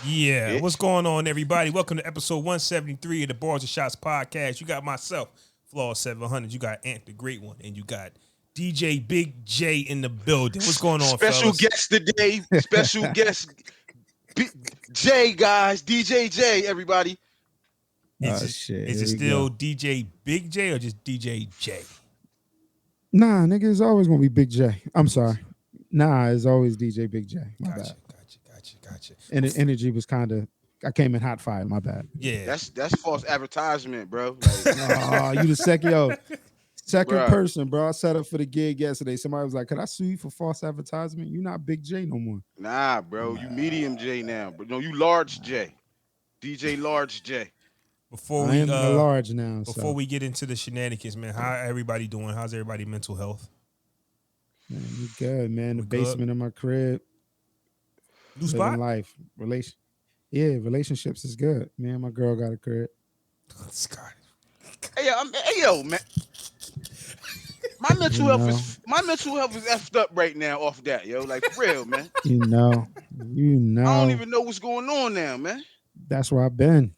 Yeah, what's going on, everybody? Welcome to episode 173 of the Bars and Shots podcast. You got myself, Flaw 700. You got Ant, the Great One, and you got DJ Big J in the building. What's going on, Special fellas? guest today. Special guest, J guys. DJ J, everybody. Is it still DJ Big J or just DJ J? Nah, nigga, it's always gonna be Big J. I'm sorry. Nah, it's always DJ Big J. My bad. Gotcha. And the energy was kind of, I came in hot fire. My bad. Yeah, that's false advertisement, bro. Like, oh, you the second person, bro. I set up for the gig yesterday. Somebody was like, "Could I sue you for false advertisement? You're not Big J no more." Nah, bro. You medium J now, but no, you large J. DJ Large J. I am the large now. Before we get into the shenanigans, man, how everybody doing? How's everybody mental health? Man, we good, man. The basement of my crib. New spot? Life. Relationships is good. Me and my girl got a crib. Scott. Hey, yo, man. My mental health is effed up right now off that, yo. Like, for real, man. You know. I don't even know what's going on now, man. That's where I've been.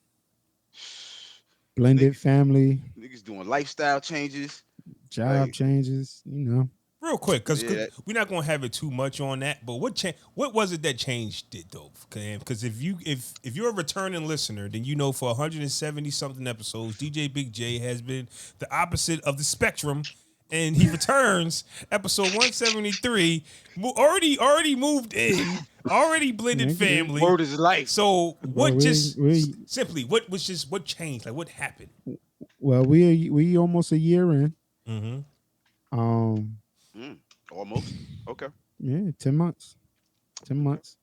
Blended family. Niggas doing lifestyle changes. Job changes, you know. Real quick, because we're not gonna have it too much on that. But what was it that changed it though? Because if you're a returning listener, then you know for 170 something episodes, DJ Big J has been the opposite of the spectrum, and he returns episode 173. Already moved in, already blended family. Word is life. So what changed? Like what happened? Well, we almost a year in. Mm-hmm. Almost. Okay. Yeah, 10 months. 10 months.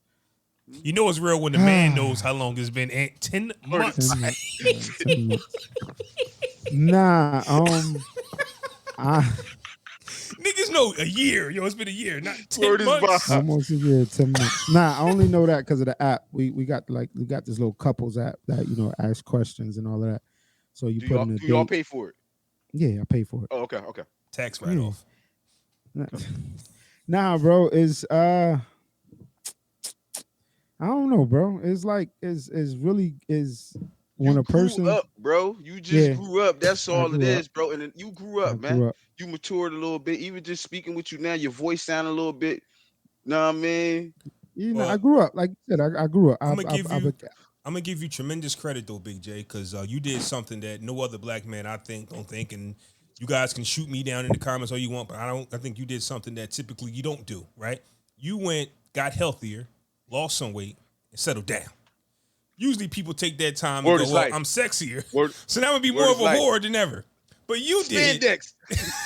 You know it's real when the man knows how long it's been. 10 months. 10 months. 10 months. Nah, niggas know a year. Yo, it's been a year, not 10 months. Almost a year, 10 months. Nah, I only know that because of the app. We got this little couples app that asks questions and all of that. So you put in a date. Do y'all pay for it? Yeah, I pay for it. Oh, okay. Tax write-off. Nah, bro, I don't know, bro. It's like is when a person grew up, bro. You just grew up. That's all it is, bro. And then you grew up, man. You matured a little bit. Even just speaking with you now, your voice sound a little bit. Know what I mean? You know, I grew up. Like I said, I grew up. I'm gonna give you tremendous credit though, Big J, because you did something that no other black man don't think, and you guys can shoot me down in the comments all you want, but I think you did something that typically you don't do, right? You got healthier, lost some weight, and settled down. Usually people take that time and go, well, I'm sexier. So now I'm gonna be more of a whore than ever. But you did. Spandex.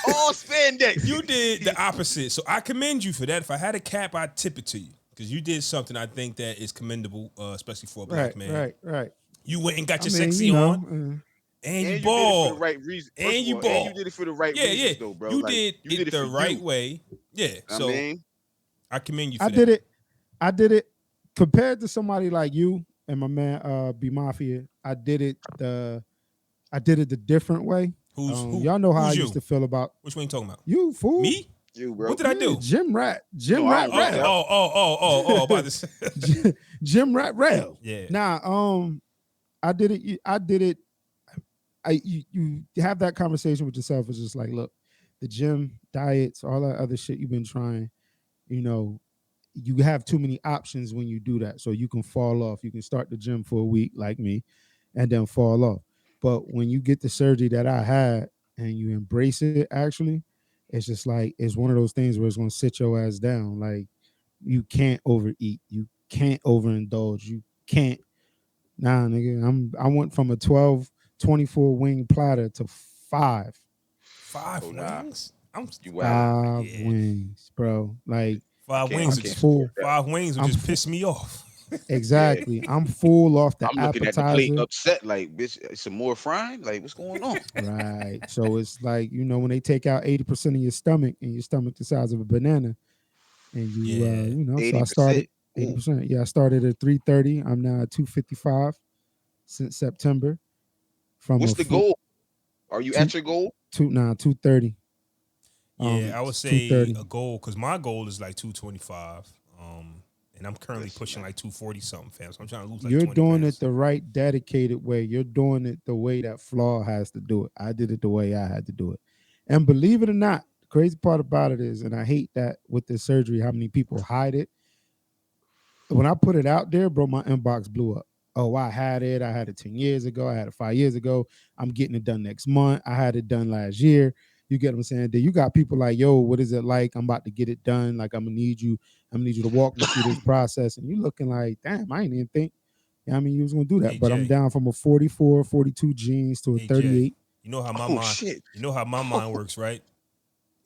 All spandex. You did the opposite. So I commend you for that. If I had a cap, I'd tip it to you. Because you did something I think that is commendable, especially for a black man. Right. You went and got your sexy on. And you balled. You did it for the right reason. And you balled. You did it for the right reasons, though, bro. You did it the right way. Yeah. So I commend you for that. I did it compared to somebody like you and my man B Mafia. I did it the different way. Y'all know how I used to feel about. Which one you talking about? You fool. Me? You, bro. What did I do? Gym rat. About this. Gym rat rail. Yeah. Nah, I did it. You have that conversation with yourself. It's just like, look, the gym, diets, all that other shit you've been trying, you know, you have too many options when you do that. So you can fall off. You can start the gym for a week like me and then fall off. But when you get the surgery that I had and you embrace it, actually, it's just like, it's one of those things where it's going to sit your ass down. Like, you can't overeat. You can't overindulge. You can't. Nah, nigga, I went from a 24 wing platter to 5. 5 wings? Five wings, bro. Like 5 wings. I'm full. 5 wings would just piss me off. Exactly. I'm full off the I'm looking appetizer. at the plate upset, like, bitch, some more frying? Like, what's going on? Right. So it's like, you know, when they take out 80% of your stomach and your stomach the size of a banana, and you, you know, 80%. So I started 80%. Yeah, I started at 330. I'm now at 255 since September. What's the goal? Are you at your goal? 230. Yeah, I would say a goal, because my goal is like 225. and I'm currently Listen, pushing man. like 240 something, fam. So I'm trying to lose like You're 20 doing it pounds. the right, dedicated way. You're doing it the way that Flaw has to do it. I did it the way I had to do it. And believe it or not, the crazy part about it is, and I hate that with this surgery, how many people hide it. When I put it out there, bro, my inbox blew up. Oh, I had it. I had it 10 years ago. I had it 5 years ago. I'm getting it done next month. I had it done last year. You get what I'm saying? Then you got people like, yo, what is it like? I'm about to get it done. Like, I'm gonna need you to walk me through this process. And you looking like, damn, I ain't even think. Yeah, I mean, you was gonna do Hey that. But I'm Jay, down from a 44, 42 jeans to a hey Jay, 38. you know how my Oh mind, shit. you know how my mind works, right?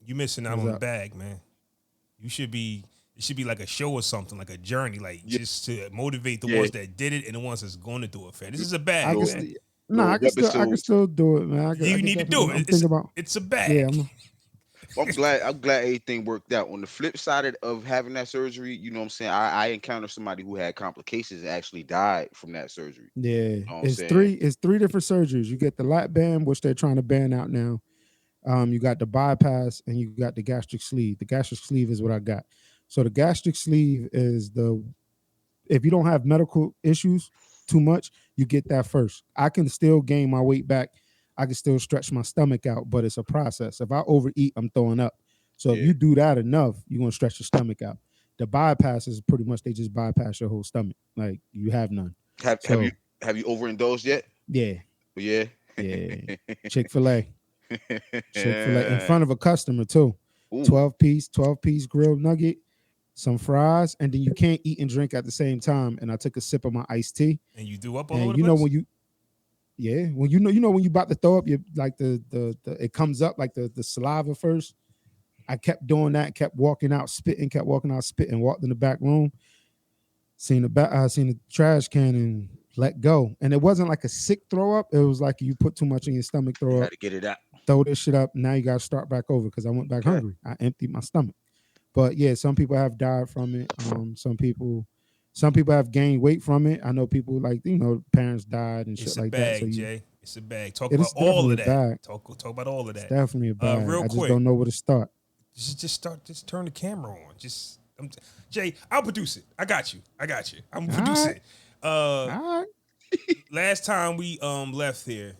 You missing out What's on the up? bag, man. You should be. It should be like a show or something, like a journey, like Yeah, just to motivate the yeah. ones that did it and the ones that's going to do it, fam. This L- is a I bag, can Little man. still little I can webisodes. still do it, man. I You could need to definitely do I'm it. thinking about It's a yeah, bag. Well, I'm glad everything worked out. On the flip side of having that surgery, you know what I'm saying? I encountered somebody who had complications and actually died from that surgery. yeah. You know what I'm It's saying? three different surgeries. You get the lap band, which they're trying to ban out now. You got the bypass and you got the gastric sleeve. The gastric sleeve is what I got. So the gastric sleeve is the if you don't have medical issues too much, you get that first. I can still gain my weight back. I can still stretch my stomach out, but it's a process. If I overeat, I'm throwing up. So if Yeah. you do that enough, you're gonna stretch your stomach out. The bypass is pretty much they just bypass your whole stomach. Like you have none. Have you So have you overindulged yet? yeah, Yeah. yeah. Chick-fil-A. Chick-fil-A in front of a customer too. Ooh. 12-piece grilled nugget, some fries, and then you can't eat and drink at the same time. And I took a sip of my iced tea. And you threw up all over And the you know place? when you yeah, when you know when you about to throw up, you like the it comes up like the saliva first. I kept doing that, kept walking out, spitting, kept walking out, spitting, walked in the back room, seen the trash can and let go. And it wasn't like a sick throw up. It was like you put too much in your stomach, You throw had up, to get it out. throw this shit up. Now you gotta start back over because I went back Okay. hungry. I emptied my stomach. But yeah, some people have died from it. Some people have gained weight from it. I know people like parents died and It's shit a like that. So bag, you, Jay. It's a bag. Talk it about is all definitely of a that. bag. Talk about all of It's that. definitely a bag. Real I just quick, don't know where to start. just turn the camera on. Jay, I'll produce it. I got you. I'm gonna All produce right, it. all right. Last time we left here,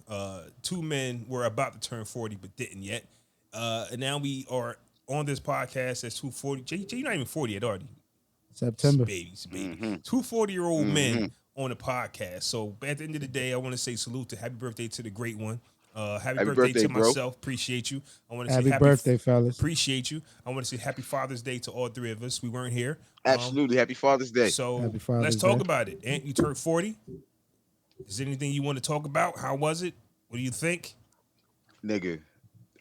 two men were about to turn 40 but didn't yet. And now we are on this podcast as 240. Jay, you're not even 40 yet, are you? September. Baby. Mm-hmm. Two 40-year-old Mm-hmm. men on the podcast. So at the end of the day, I want to say salute to happy birthday to the great one. Happy Happy birthday birthday, to bro. myself. Appreciate you. I want to say Happy birthday, fellas. appreciate you. I want to say happy Father's Day to all three of us. We weren't here. Absolutely. Happy Father's Day. So Happy let's Father's talk Day. about it. Ant, you turned 40. Is there anything you want to talk about? How was it? What do you think? Nigga.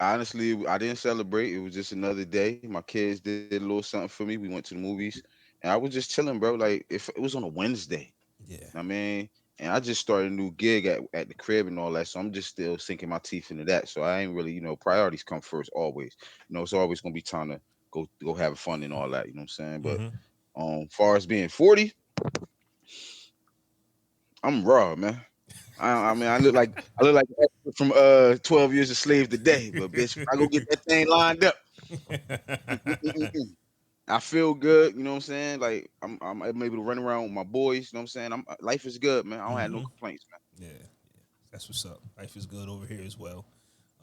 Honestly, I didn't celebrate. It was just another day. My kids did a little something for me. We went to the movies. And I was just chilling, bro. Like if it was on a Wednesday. Yeah. I mean, and I just started a new gig at the crib and all that. So I'm just still sinking my teeth into that. So I ain't really, priorities come first always. It's always gonna be time to go have fun and all that, you know what I'm saying? But Mm-hmm. far as being 40, I'm raw, man. I mean, I look like an extra from 12 Years a Slave today, but bitch, I go get that thing lined up. Mm-mm-mm-mm. I feel good, you know what I'm saying? Like I'm able to run around with my boys, you know what I'm saying? Life is good, man. I don't have no Mm-hmm. complaints, man. Yeah. That's what's up. Life is good over here as well.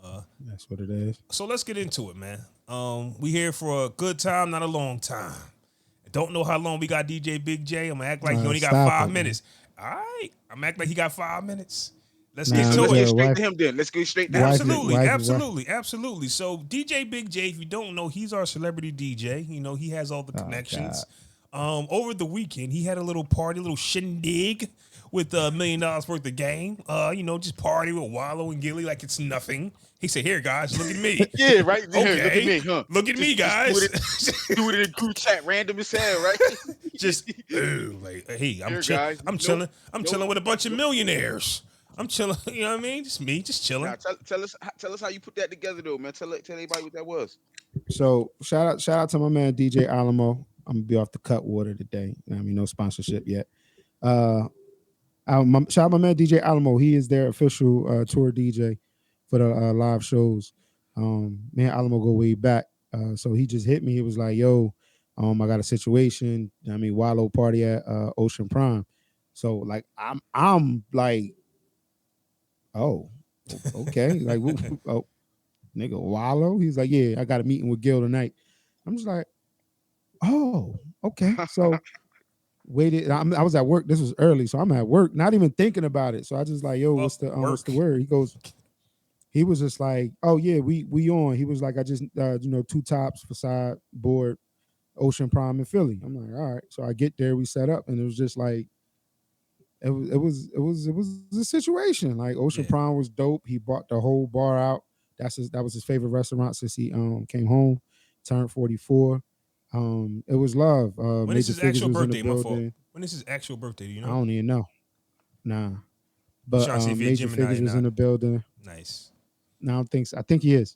Uh, That's what it is. so let's get into it, man. We here for a good time, not a long time. Don't know how long we got DJ Big J. I'm gonna act like he only got Stop five it, man. minutes. All right, I'm gonna act like he got 5 minutes. Let's Yeah, get Nah, so to let's it. get straight wife, to him then. Let's get straight to him. wifey, Absolutely, wifey, wife. absolutely, absolutely. So DJ Big J, if you don't know, he's our celebrity DJ. He has all the Oh God. connections. Over the weekend, he had a little party, a little shindig with $1 million worth of game. Just party with Wallo and Gillie like it's nothing. He said, "Here, guys, look at me." Yeah, right there. Look at Okay, me, huh? look at me, Just do guys. it. Do it in a group chat, random as hell, right? Just like, hey, Here, guys. I'm Nope, chilling. I'm nope, chilling with a bunch of nope. millionaires. I'm chilling. You know what I mean? Just me, just chilling. Now tell us how you put that together though, man. Tell everybody what that was. So shout out to my man DJ Alamo. I'm gonna be off the cut water today. I mean, no sponsorship yet. Uh, shout out my man DJ Alamo. He is their official tour DJ for the live shows. Me and Alamo go way back. So he just hit me. He was like, "Yo, I got a situation. I mean, Wallo party at Ocean Prime. So like, I'm like, oh, okay, like, oh, nigga, Wallo. He's like, yeah, I got a meeting with Gil tonight. I'm just like, oh, okay. So waited. I was at work. This was early, so I'm at work, not even thinking about it. So I just like, yo, Fuck what's the work. word? He was just like, oh yeah, we on. He was like, I just two tops, facade, board, Ocean Prime in Philly. I'm like, all right. So I get there, we set up, and it was just like it was a situation. Like Ocean Yeah. Prime was dope. He bought the whole bar out. That was his favorite restaurant since he came home, turned 44. It was love. When is Major his Figures actual was in the birthday? My fault. building. When is his actual birthday? Do you I know? don't even know. Nah. You But trying to see if he a Major Gemini Figures or was in not? the building. Nice. No, I don't think so. I think he is.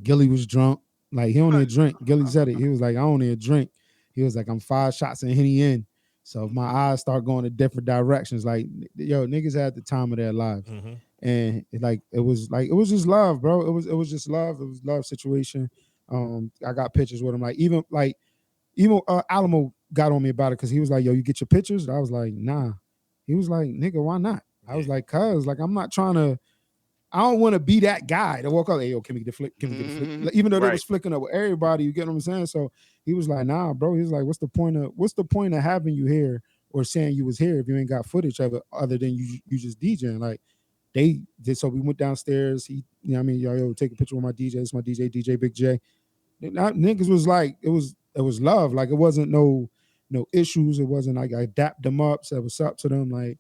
Gillie was drunk. Like he only a drink. Gillie said it. He was like, I only a drink. He was like, I'm 5 shots and Henny in. So my eyes start going to different directions. Like, yo, niggas had the time of their lives. Mm-hmm. And it was just love, bro. It was just love. It was love situation. I got pictures with him. Even Alamo got on me about it because he was like, yo, you get your pictures? I was like, nah. He was like, nigga, why not? I was Yeah. like, cuz, like, I'm not trying to, I don't want to be that guy to walk out. Hey, yo, can we get a flick? Can we get a flick? Like, even though they Right. was flicking up with everybody, you get what I'm saying? So he was like, nah, bro. He was like, what's the point of having you here or saying you was here if you ain't got footage of it other than you just DJing? Like they did. So we went downstairs. He, you know what I mean? Yo, take a picture with my DJ. It's my DJ Big Jae. Niggas was like, it was love. Like it wasn't no issues. It wasn't like I dapped them up, said what's up to them. Like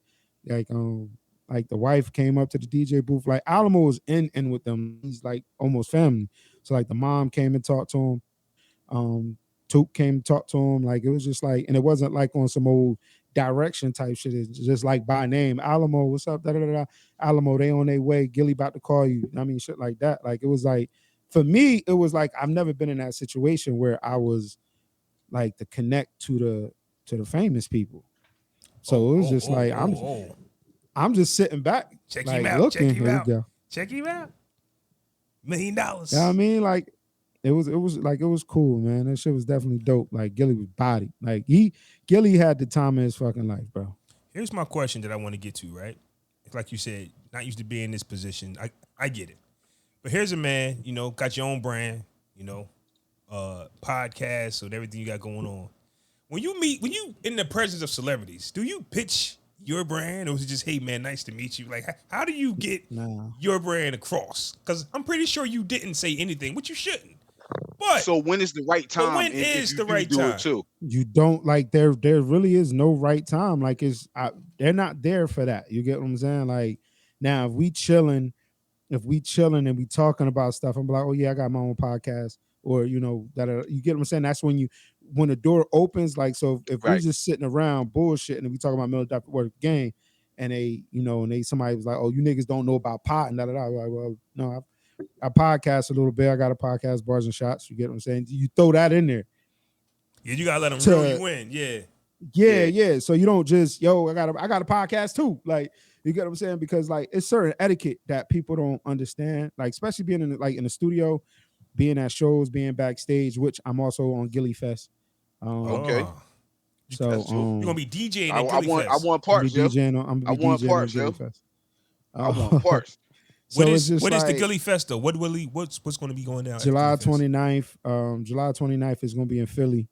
like the wife came up to the DJ booth. Like Alamo was in with them. Like he's like almost family. So like the mom came and talked to him. Um Took came and talked to him. Like it was just like, and it wasn't like on some old direction type shit. It's just like by name. Alamo, what's up? Da, da, da, da. Alamo, they on their way. Gillie about to call you. I mean, shit like that. Like it was like, for me, it was like I've never been in that situation where I was like to connect to the famous people. Oh, So it was oh, just oh, like oh, oh. I'm just sitting back, Check him like out. Check looking. him Here we out. go. Check him out. $1 million. You know what I mean? Like it was like it was cool, man. That shit was definitely dope. Like Gillie was body. Like Gillie had the time of his fucking life, bro. Here's my question that I want to get to, right? Like you said, not used to be in this position. I get it. But here's a man, got your own brand, podcast and everything you got going on. When you in the presence of celebrities, do you pitch your brand or is it just, hey man, nice to meet you? Like, how do you get Nah. your brand across? Because I'm pretty sure you didn't say anything, which you shouldn't. But So when is the right but time when if is you the do right do it time? too? You don't like there really is no right time. Like they're not there for that. You get what I'm saying? Like now if we chilling and we talking about stuff, I'm like, oh yeah, I got my own podcast, or that you get what I'm saying. That's when the door opens. Like so, if we Right. just sitting around bullshitting and we talking about military work game, and somebody was like, oh, you niggas don't know about pot and da da da. Like, well, no, I podcast a little bit. I got a podcast, Bars and Shots. You get what I'm saying? You throw that in there Yeah, you gotta let them reel to you in. Yeah. yeah, Yeah. yeah. So you don't just I got a podcast too. Like you get what I'm saying? Because like it's certain etiquette that people don't understand. Like especially being in the studio, being at shows, being backstage, which I'm also on Gillie Fest. Um, Okay. Oh. You, so That's two. you're gonna be DJing I, at I Gillie want I Fest. want I'm be parts, yo. DJing on I'm I gonna be want DJing on parts, Gillie yo. Fest. I want parts. What So it's is just what is the like Gillie Fest though? What's gonna be going down at the Gillie July Fest? 29th. July 29th is gonna be in Philly.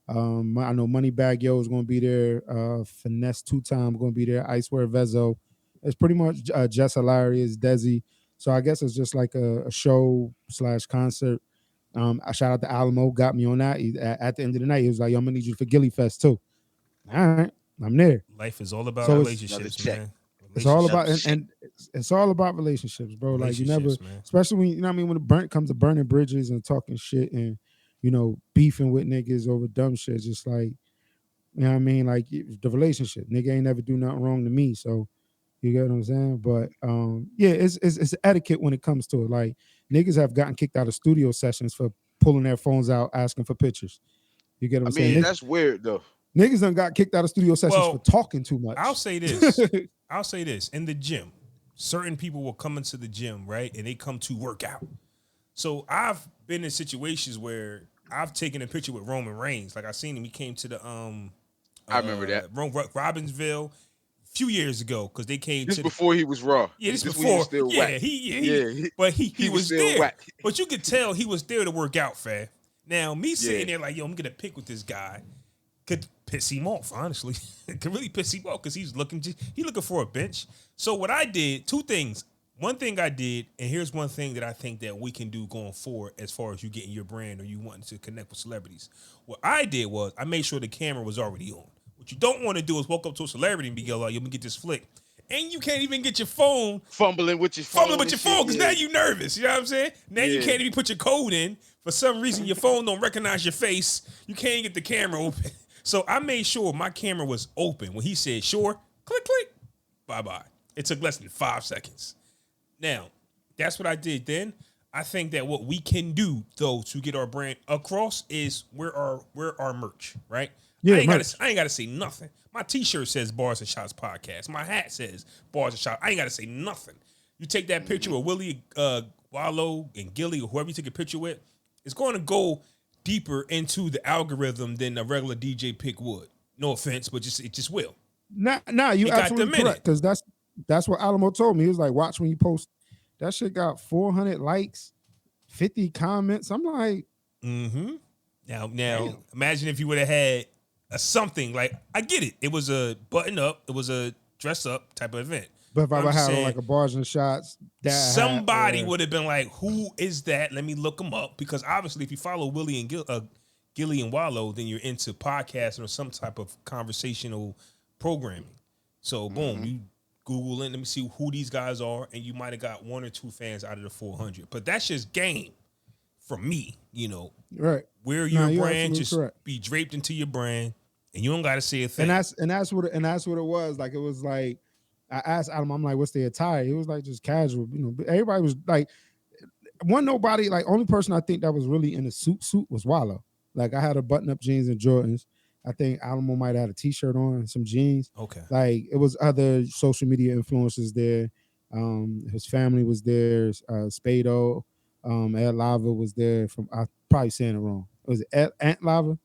I know Moneybag Yo is going to be there. Finesse Two Time going to be there. I swear Vezo. It's pretty much Jess Hilarious, Desi. So I guess it's just like a show / concert. I shout out to Alamo, got me on that. At the end of the night, he was like, "Yo, I'm gonna need you for Gillie Fest too." All right, I'm there. Life is all about So Another relationships, check. man. it's all Another about Relationships. check. and it's all about relationships, bro. Like you never, Relationships, man. especially when what I mean when it comes to burning bridges and talking shit and beefing with niggas over dumb shit. Just like you know what I mean? Like the relationship. Nigga ain't never do nothing wrong to me. So you get what I'm saying? But yeah, it's etiquette when it comes to it. Like niggas have gotten kicked out of studio sessions for pulling their phones out asking for pictures. You get what I I'm saying? mean, Yeah. that's weird though. Niggas done got kicked out of studio sessions for Well, talking too I'll much. say this. I'll say this. In the gym, certain people will come into the gym, right? And they come to work out. So I've been in situations where I've taken a picture with Roman Reigns. Like I seen him. He came to the I remember that. Robbinsville a few years ago because they came This to the before he was Raw. yeah, this This when he was before. still Yeah, whack. but he he was was still there. whack. But you could tell he was there to work out, fam. Now, me sitting Yeah. there like, yo, I'm gonna pick with this guy could piss him off, honestly. It could really piss him off because he's looking for a bench. So what I did, two things. One thing I did, and here's one thing that I think that we can do going forward as far as you getting your brand or you wanting to connect with celebrities. What I did was I made sure the camera was already on. What you don't want to do is walk up to a celebrity and be like, let me get this flick. And you can't even get your phone. Fumbling with your phone. Because now you nervous. You know what I'm saying? Now you can't even put your code in. For some reason, your phone don't recognize your face. You can't get the camera open. So I made sure my camera was open. When he said, sure, click, click, bye-bye. It took less than 5 seconds. Now, that's what I did then. I think that what we can do, though, to get our brand across is where our merch, right? Yeah, I ain't gotta say nothing. My T-shirt says Bars and Shots Podcast. My hat says Bars and Shots. I ain't gotta say nothing. You take that picture with Willie, Wallo, and Gillie, or whoever you take a picture with, it's going to go deeper into the algorithm than a regular DJ pick would. No offense, but it just will. Nah, you absolutely correct. Because that's what Alamo told me. He was like, watch when you post. That shit got 400 likes, 50 comments. I'm like, Now, imagine if you would have had something like, I get it. It was a button up. It was a dress up type of event. but if I would have like a Bars and Shots, somebody would have been like, who is that? Let me look them up. Because obviously, if you follow Willie and Gillie and Wallo, then you're into podcasting or some type of conversational programming. So, boom, you Google it. Let me see who these guys are. And you might have got 1 or 2 fans out of the 400. But that's just game from me, right? Where your brand just be draped into your brand, and you don't got to say a thing. And that's what it was. Like, it was like, I asked Adam, I'm like, what's the attire? He was like, just casual. Everybody was like, only person I think that was really in a suit was Wallo. Like, I had a button-up jeans and Jordans. I think Alamo might have had a T-shirt on and some jeans. Okay. Like, it was other social media influencers there. His family was there. Spado, Ed Lava was there. I'm probably saying it wrong. Was it Ant Lava?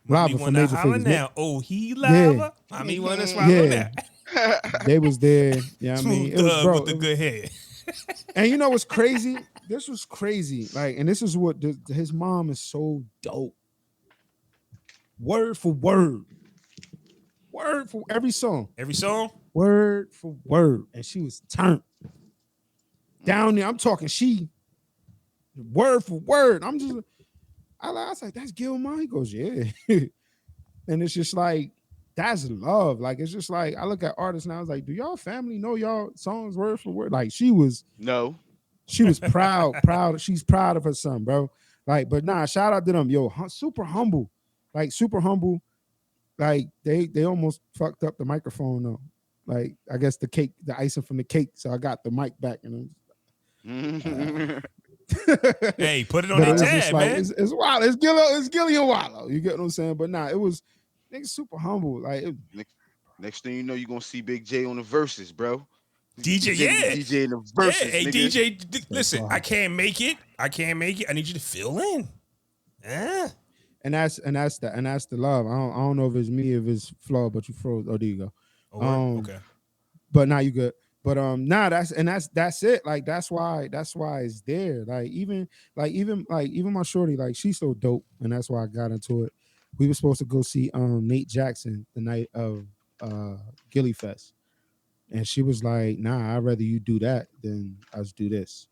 Lava from Major Figures. Now, he Lava. Yeah. I mean, want to swallow that. They was there. Yeah, I mean, it was, bro, with the good head. And you know what's crazy? This was crazy. Like, and this is what his mom is so dope. Word for word every song. Word for word, and she was turned down there. I'm talking word for word. I was like, that's Gil Ma. He goes, yeah. And it's just like, that's love. Like, it's just like, I look at artists now, I was like, do y'all family know y'all songs word for word? Like, she was proud. She's proud of her son, bro. Like, but nah, shout out to them. Yo, super humble. Like, super humble. Like, they almost fucked up the microphone though. Like, I guess the icing from the cake. So I got the mic back and hey, put it on that tab, like, man. It's wild. It's Gillie and Wallo. You get what I'm saying? But nah, it was niggas super humble. Like, next thing you know, you're gonna see Big J on the Verzuz, bro. DJ in the Verzuz. Yeah, hey, nigga. DJ, listen, I can't make it. I need you to fill in. Yeah. And that's the love. I don't know if it's me, if it's Flaw, but you froze. Oh, there you go. Okay. But now you good. But that's it. Like, that's why it's there. Like, even my shorty, like, she's so dope, and that's why I got into it. We were supposed to go see Nate Jackson the night of Gillie Fest, and she was like, "Nah, I'd rather you do that than us do this."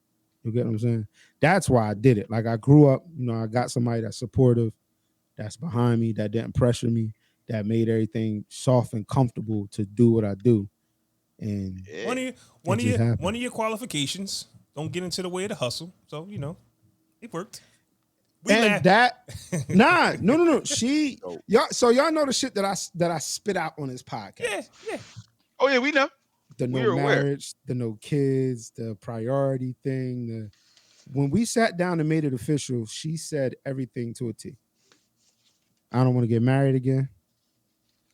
You get what I'm saying? That's why I did it. Like, I grew up, I got somebody that's supportive, that's behind me, that didn't pressure me, that made everything soft and comfortable to do what I do. And one of your qualifications, don't get into the way of the hustle. So, it worked. No. Y'all know the shit that I spit out on this podcast. Yeah. Oh yeah, we know. The no marriage, the no kids, the priority thing. When we sat down and made it official, she said everything to a T. I don't want to get married again.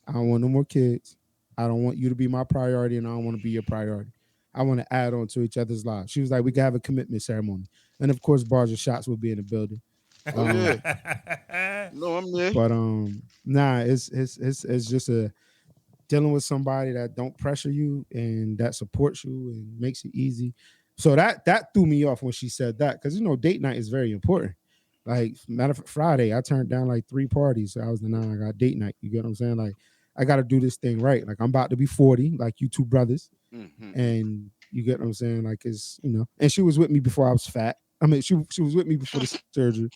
I don't want no more kids. I don't want you to be my priority, and I don't want to be your priority. I want to add on to each other's lives. She was like, we can have a commitment ceremony. And of course, Bars and Shots will be in the building. Oh yeah. yeah. No, I'm there. But nah, it's just a dealing with somebody that don't pressure you and that supports you and makes it easy. So that threw me off when she said that, because date night is very important. Like, matter of fact, Friday, I turned down like 3 parties. So I was the I got date night. You get what I'm saying? Like, I got to do this thing right. Like, I'm about to be 40, like you two brothers, and you get what I'm saying? Like, it's and she was with me before I was fat. I mean, she was with me before the surgery.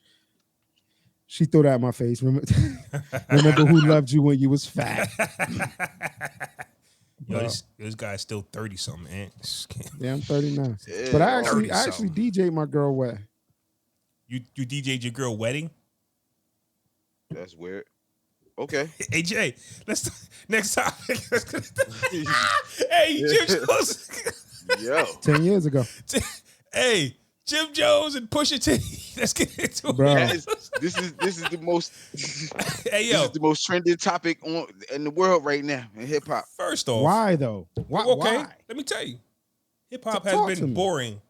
She threw that in my face. Remember who loved you when you was fat. Yo, this guy's still 30 something, man. Yeah, I'm 39. Yeah, But I actually 30-something. DJ'd my girl wet. You DJ'd your girl wedding? that's weird. Okay. Hey Jay, let's next topic. Hey, Jim Jones. Yo. 10 years ago. Hey, Jim Jones and Pusha T. Let's get into Bro. it. This is the most Hey this yo, is the most trending topic in the world right now in hip hop. first off, Why though? Why? okay, Why? let me tell you, hip hop Talk has to been me. boring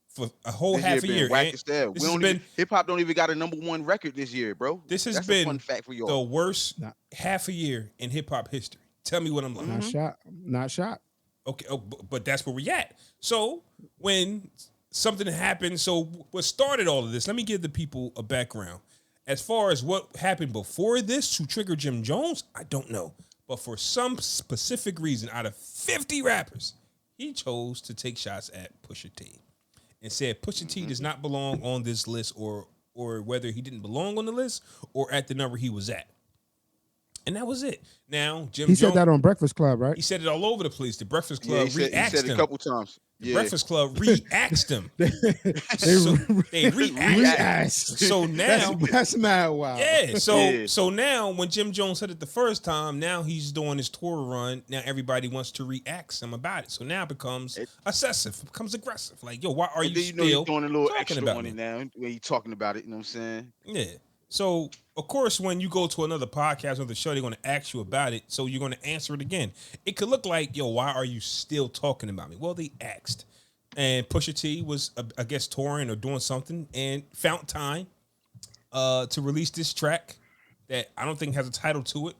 for a whole This half a been year. whack Ant. as hell. This has been Hip hop don't even got a #1 record this year, bro. this has That's been a fun fact for the y'all. worst Nah. half a year in hip hop history. Tell me what I'm lying. Not shot. Not shot. Okay, but that's where we at. So when something happened, so what started all of this? Let me give the people a background. As far as what happened before this to trigger Jim Jones, I don't know. But for some specific reason, out of 50 rappers, he chose to take shots at Pusha T and said Pusha T does not belong on this list, or whether he didn't belong on the list or at the number he was at. And that was it. Now, Jim He Jones, said that on Breakfast Club, right? he said it all over the place. The Breakfast Yeah, Club he said re-axed it a him. couple times. The Yeah. Breakfast Club re-axed him. they They re-axed. re-asked. So now, That's mad wild. yeah. So Yeah. so now, when Jim Jones said it the first time, now he's doing his tour run. Now everybody wants to react him about it. So now it becomes obsessive, it becomes aggressive. Like, yo, why are And you then still you're doing a little talking extra about on me? it now when you talking about it, you know what I'm saying? Yeah. So of course, when you go to another podcast or the show, they're going to ask you about it. So you're going to answer it again. It could look like, yo, why are you still talking about me? Well, they asked. And Pusha T was, I guess, touring or doing something and found time to release this track that I don't think has a title to it,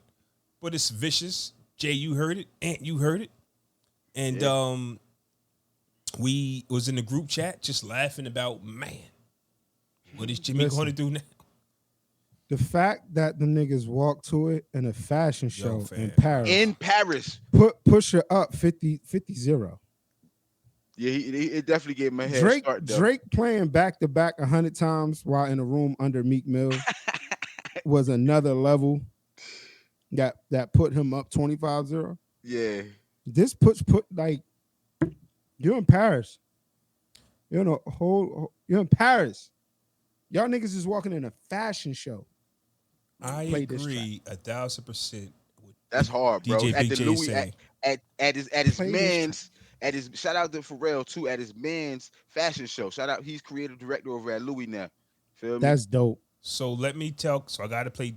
but it's vicious. Jay, you heard it. Ant, you heard it. And we was in the group chat just laughing about, man, what is Jimmy Listen. going to do now? The fact that the niggas walked to it in a fashion show fam. in Paris In Paris. put Pusha up 50-0. Yeah, it definitely gave him a head start, though. Drake playing back to back 100 times while in a room under Meek Mill was another level that put him up 25-0. Yeah. This put like, you're in Paris. You're in Paris. Y'all niggas is walking in a fashion show. I Play this agree 1,000% with That's hard, bro. DJ At Big the Jae Louis saying. at his Play this man's at his shout out to Pharrell too at his man's fashion show. Shout out, he's creative director over at Louis now. Feel me? That's dope. So let me so I got to play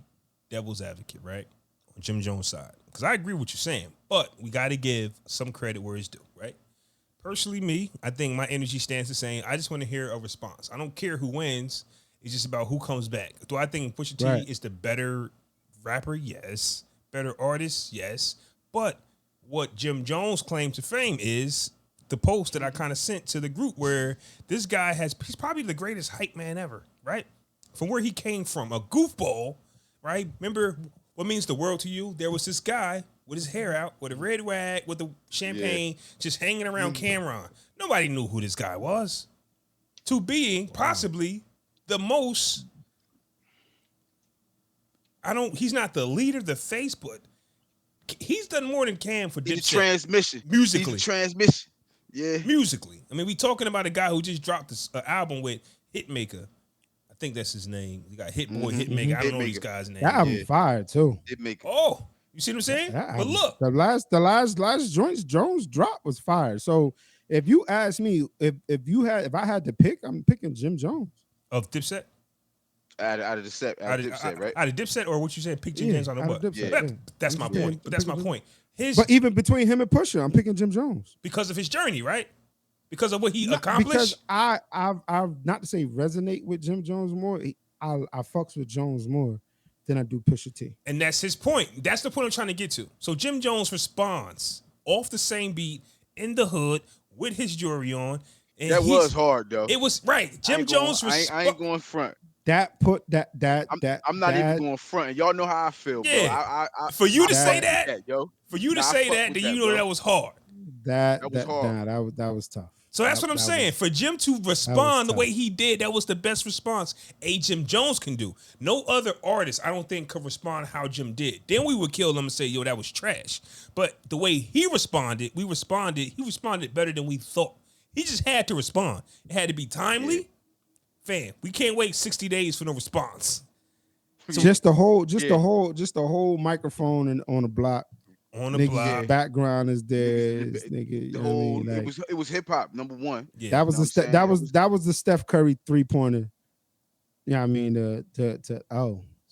devil's advocate, right? On Jim Jones' side. Because I agree with what you're saying, but we got to give some credit where it's due, right? Personally, me, I think my energy stands the same. I just want to hear a response. I don't care who wins. It's just about who comes back. Do I think Pusha T Right. is the better rapper? Yes. Better artist? Yes. But what Jim Jones' claim to fame is the post that I kind of sent to the group where this guy he's probably the greatest hype man ever, right? From where he came from, a goofball, right? Remember What Means the World to You? There was this guy with his hair out, with a red wag, with the champagne, just hanging around Cameron. Nobody knew who this guy was. To being possibly the most, he's not the leader, the face, but he's done more than Cam for He's Dipset. the transmission. Musically. He's the transmission. Yeah. Musically. I mean, we talking about a guy who just dropped this album with Hitmaker. I think that's his name. You got Hit Boy, Hitmaker. I don't know these Hitmaker. guys' names. That album fire too. It make Oh, you see what I'm saying? That But album- look, the last joints Jones drop was fire. So if you ask me if I had to pick, I'm picking Jim Jones. of Dipset? out of the set, out of Dipset, right? Out of Dipset, or what you said, pick Jim Yeah, Jones on the out what? of Dipset, But yeah. that's my Yeah, point. But that's my pick point. But even between him and Pusha, I'm picking Jim Jones. Because of his journey, right? Because of what he Because accomplished. I've not to say resonate with Jim Jones more. I fucks with Jones more than I do Pusha T. And that's his point. That's the point I'm trying to get to. So Jim Jones responds off the same beat in the hood with his jewelry on. And That was hard though. It was right. Jim Jones I ain't going front. I'm not even going front. And y'all know how I feel, bro. Yeah. For you to say that, yo. For you to say that, then you know that was hard. That was hard. That was tough. So that's what I'm saying. For Jim to respond the way he did, that was the best response a Jim Jones can do. No other artist, I don't think, could respond how Jim did. Then we would kill him and say, yo, that was trash. But the way he responded, he responded better than we thought. He just had to respond. It had to be timely. Yeah. Fam, we can't wait 60 days for no response. So, just the whole microphone and on the block. On the block, background is there. Nigga, the whole, it was hip hop number one. Yeah, that was the Steph Curry 3-pointer. Yeah, I mean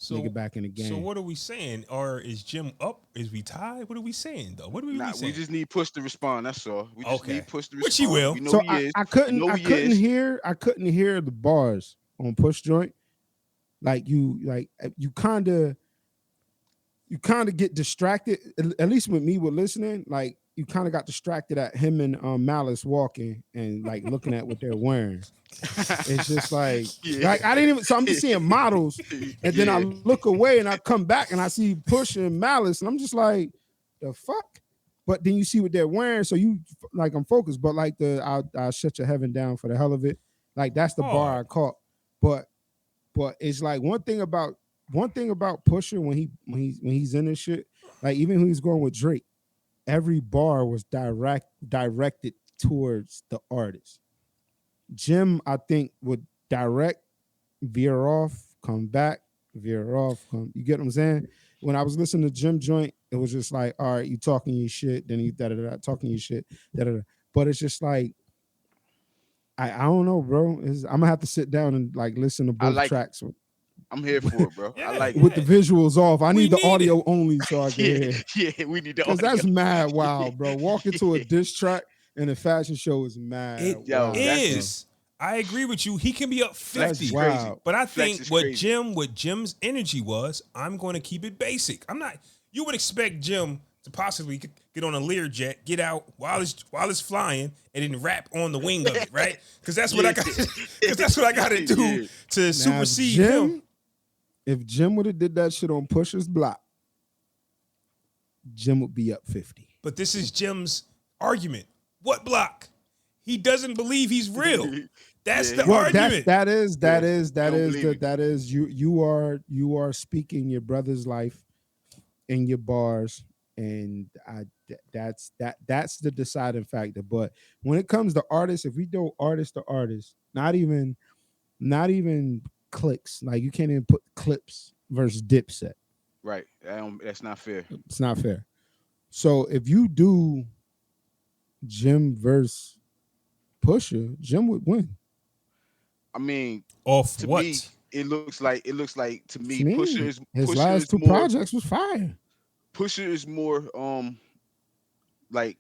nigga back in the game. So what are we saying? Or is Jim up? Is we tied? What are we saying though? What are we saying? We just need Push to respond. That's all. We just need Push to respond. Which he will. We know so he is. I couldn't hear the bars on Push joint. Like you kind of get distracted, at least with me with listening, like you kind of got distracted at him and Malice walking and like looking at what they're wearing. It's just like I didn't even, so I'm just seeing models and then I look away and I come back and I see Push and Malice and I'm just like, the fuck? But then you see what they're wearing, so you like I'm focused, but like I'll shut your heaven down for the hell of it. Like that's the bar I caught. But it's like one thing about Pusha when he's in this shit, like even when he's going with Drake, every bar was directed towards the artist. Jim, I think, would direct, veer off, come back, veer off, come. You get what I'm saying? When I was listening to Jim joint, it was just like, all right, you talking your shit, then you talking your shit, But it's just like, I don't know, bro. I'm gonna have to sit down and like listen to both tracks. I'm here for it, bro. I like with the visuals off. I need the audio only so I can hear. Yeah, we need the audio. Because that's mad wild, bro. Walking to a diss track in a fashion show is mad. It is. I agree with you. He can be up 50. But I think what Jim's energy was, I'm going to keep it basic. You would expect Jim to possibly get on a Learjet, get out while it's flying, and then rap on the wing of it, right? Because that's what I got. Because that's what I got to do to supersede him. If Jim would have did that shit on Pusha's block, Jim would be up 50. But this is Jim's argument. What block? He doesn't believe he's real. That's the argument. That is you are speaking your brother's life in your bars, and that's the deciding factor. But when it comes to artists, if we go artist to artist, not even clicks, like you can't even put Clips versus Dipset. Right. That's not fair. It's not fair. So if you do Jim versus Pusha, Jim would win. I mean, off what? Me, it looks like to me, Pusha his last two projects was fire. Pusha is more like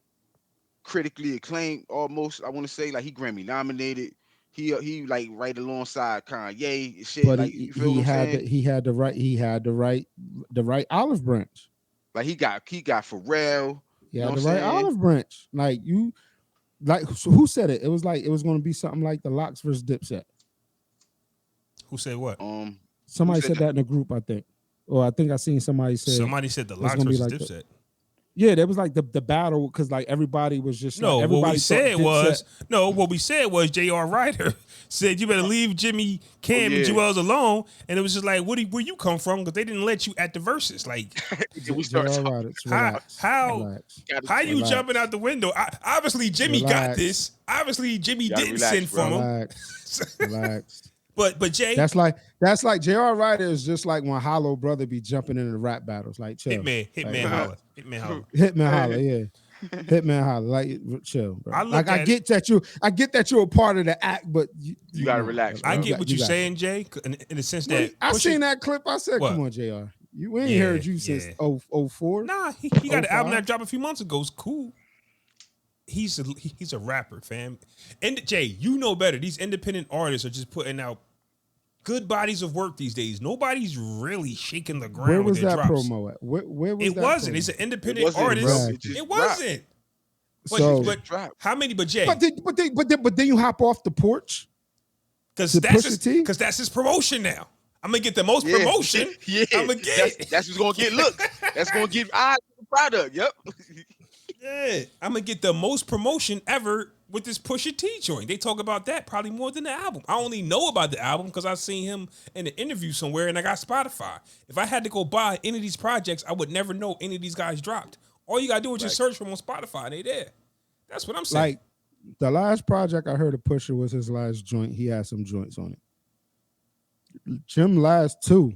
critically acclaimed almost. I want to say like he Grammy nominated. He like right alongside Kanye and shit. But like, he had the right olive branch. Like he got Pharrell. He had the right olive branch. So who said it? It was going to be something like the Lox versus Dipset. Who said what? Somebody said that in the group, I think. Or I think I seen somebody say. Somebody said the Lox versus Dipset. Yeah, that was like the battle because like everybody was just what we said was J.R. Ryder said you better leave Jimmy, Cam, and Jewels alone, and it was just like where you come from because they didn't let you at the verses. Like how you jumping out the window? Obviously Jimmy got this. Obviously Jimmy didn't send from him. Relax. But Jay, that's like J.R. Ryder is just like when Hollow Brother be jumping into the rap battles, like chill. Hitman holler, yeah. Hitman holler, like chill, bro. I get that you're a part of the act, but you gotta relax. Bro. I get what you're saying, Jay, in the sense that I seen that clip. I said, come on, JR. We ain't heard you since 04. Nah, he got an album that dropped a few months ago. It's cool. He's a rapper, fam. And Jay, you know better. These independent artists are just putting out good bodies of work these days. Nobody's really shaking the ground Where with was their that drops. promo at? Where was It that? wasn't. Promo? It's an It independent wasn't, artist. bro. Exactly. It just It dropped. wasn't. So, But Drop. how many? But Jay, but then you hop off the porch. because to that's Pusha T? that's his promotion now. I'm gonna get the most Yeah. promotion. Yeah. I'm gonna get. That's what's gonna get looks. That's gonna give eyes to the product. Yep. Yeah, I'm gonna get the most promotion ever with this Pusha T joint. They talk about that probably more than the album. I only know about the album because I seen him in an interview somewhere, and I got Spotify. If I had to go buy any of these projects, I would never know any of these guys dropped. All you gotta do is just search for them on Spotify, and they there. That's what I'm saying. Like the last project I heard of Pusha was his last joint. He had some joints on it. Jim last two.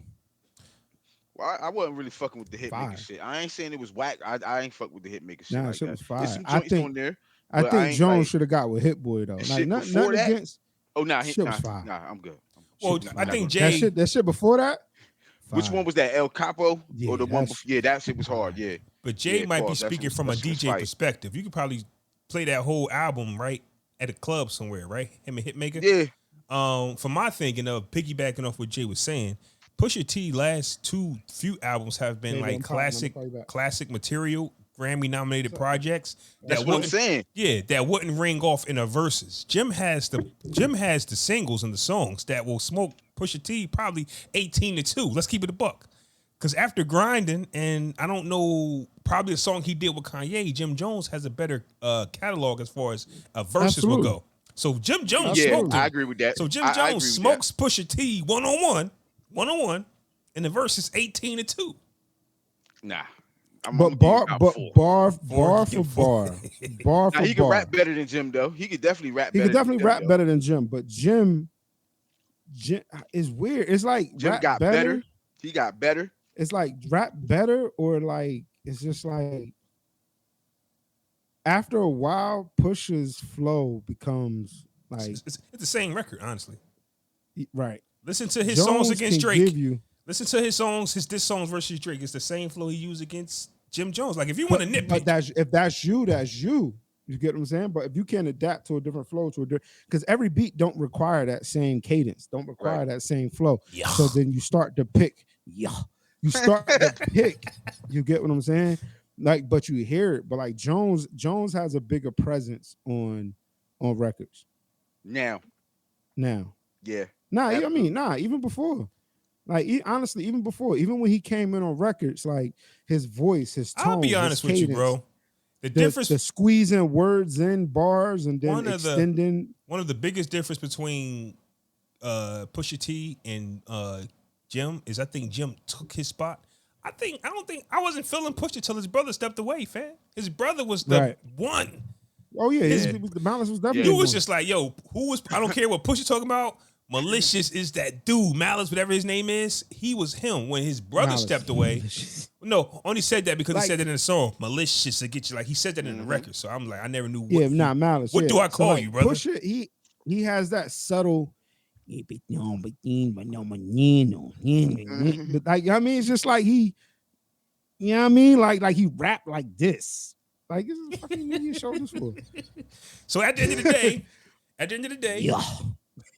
Well, I wasn't really fucking with the hitmaker Fire. shit. I ain't saying it was whack. I ain't fuck with the hitmaker shit Nah, like shit that. was fire. There's some I joints think- on there. I but think ain't Jones like- should have got with Hit Boy though. The Like shit nothing before that? against. Oh nah, Shit was fire. nah, I'm good. Well, Shit was I fire. think that Jay. That shit before that. Which fire. one was that? El Capo Yeah, or the one? that's- Yeah, that shit was hard. Yeah. But Jay Yeah, might be pause. That speaking shit- from a that shit was DJ fire. perspective. You could probably play that whole album right at a club somewhere, right? Him and Hitmaker. Yeah. For my thinking of piggybacking off what Jay was saying, Pusha T last few albums have been Baby, like I'm calling, I'm classic gonna call you back. classic material, Grammy nominated projects. That's that what I'm wouldn't- saying. Yeah, that wouldn't ring off in a verses. Jim has the singles and the songs that will smoke Pusha T probably 18-2. Let's keep it a buck. Because after grinding, and I don't know, probably a song he did with Kanye, Jim Jones has a better catalog as far as verses will Absolutely. go. So Jim Jones Yeah, smoked him. I agree with that. So Jim I agree Jones with smokes Pusha T 101, and the verse is 18-2. that. Nah. I'm But gonna bar, give him but about 4. bar Four, for give him four. bar Now for he can bar. rap better than Jim though. He could definitely rap He better. could definitely than rap Jim, better than Jim, but Jim is weird. It's like Jim rap got better. He got better. It's like rap better, or like it's just like after a while, Pusha's flow becomes like It's the same record, honestly. right. Listen to his Jones songs against can Drake. give you, Listen to his songs, his diss songs versus Drake. It's the same flow he used against Jim Jones. Like if you want to but nitpick, if that's you, that's you. You get what I'm saying? But if you can't adapt to a different flow, because every beat don't require that same cadence, don't require that same flow. Yeah. So then you start to pick. Yeah. You start to pick. You get what I'm saying? Like, but you hear it. But like Jones has a bigger presence on records Now. now. Yeah. Nah, I Absolutely. mean, even before. Like honestly, even before, even when he came in on records, like his voice, his tone. I'll be honest with you, bro. The difference, the squeezing words in bars and then extending. one of the biggest difference between Pusha T and Jim is I think Jim took his spot. I wasn't feeling Pusha till his brother stepped away, fam. His brother was the Right. one. Oh yeah, His- the balance was definitely. You was one. just like, yo, who was? I don't care what Pusha talking about. Malicious is that dude, Malice, whatever his name is. He was him when his brother Malice. stepped away. No, only said that because Like- he said that in the song. Malicious to get you, like he said that in the record. So I'm like, I never knew. Yeah, Malice. What yeah. do I call like, you, brother? Pusha, he has that subtle. But like I mean, it's just like he, you know what I mean? Like he rap like this. Like this is fucking what you show this for. So at the end of the day,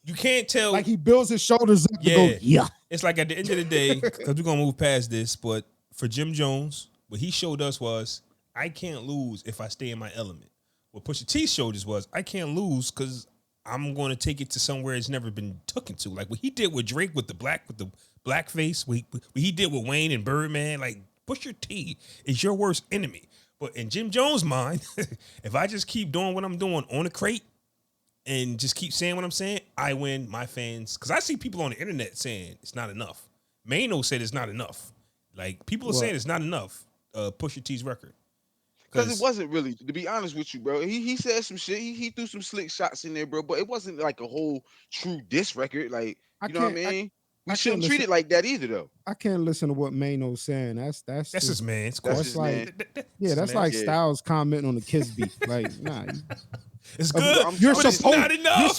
you can't tell. Like he builds his shoulders up to Yeah. go, yeah. It's like at the end of the day, because we're gonna move past this, but for Jim Jones, what he showed us was I can't lose if I stay in my element. What Pusha T showed us was I can't lose because I'm going to take it to somewhere it's never been taken to. Like what he did with Drake with the blackface, what he did with Wayne and Birdman. Like Pusha T is your worst enemy. But in Jim Jones' mind, if I just keep doing what I'm doing on the crate and just keep saying what I'm saying, I win my fans. Because I see people on the internet saying it's not enough. Mano said it's not enough. Like people are saying it's not enough. Pusha T's record. Because it wasn't really, to be honest with you, bro. He said some shit. He threw some slick shots in there, bro. But it wasn't like a whole true diss record. Like, you know what I mean? We shouldn't treat it like that either, though. I can't listen to what Mano's saying. That's That's his man. It's cool. That's That's his like man. yeah, that's like Yeah. Styles commenting on the Kiss beef. Like, nah, It's good. you're but it's supposed not enough. you're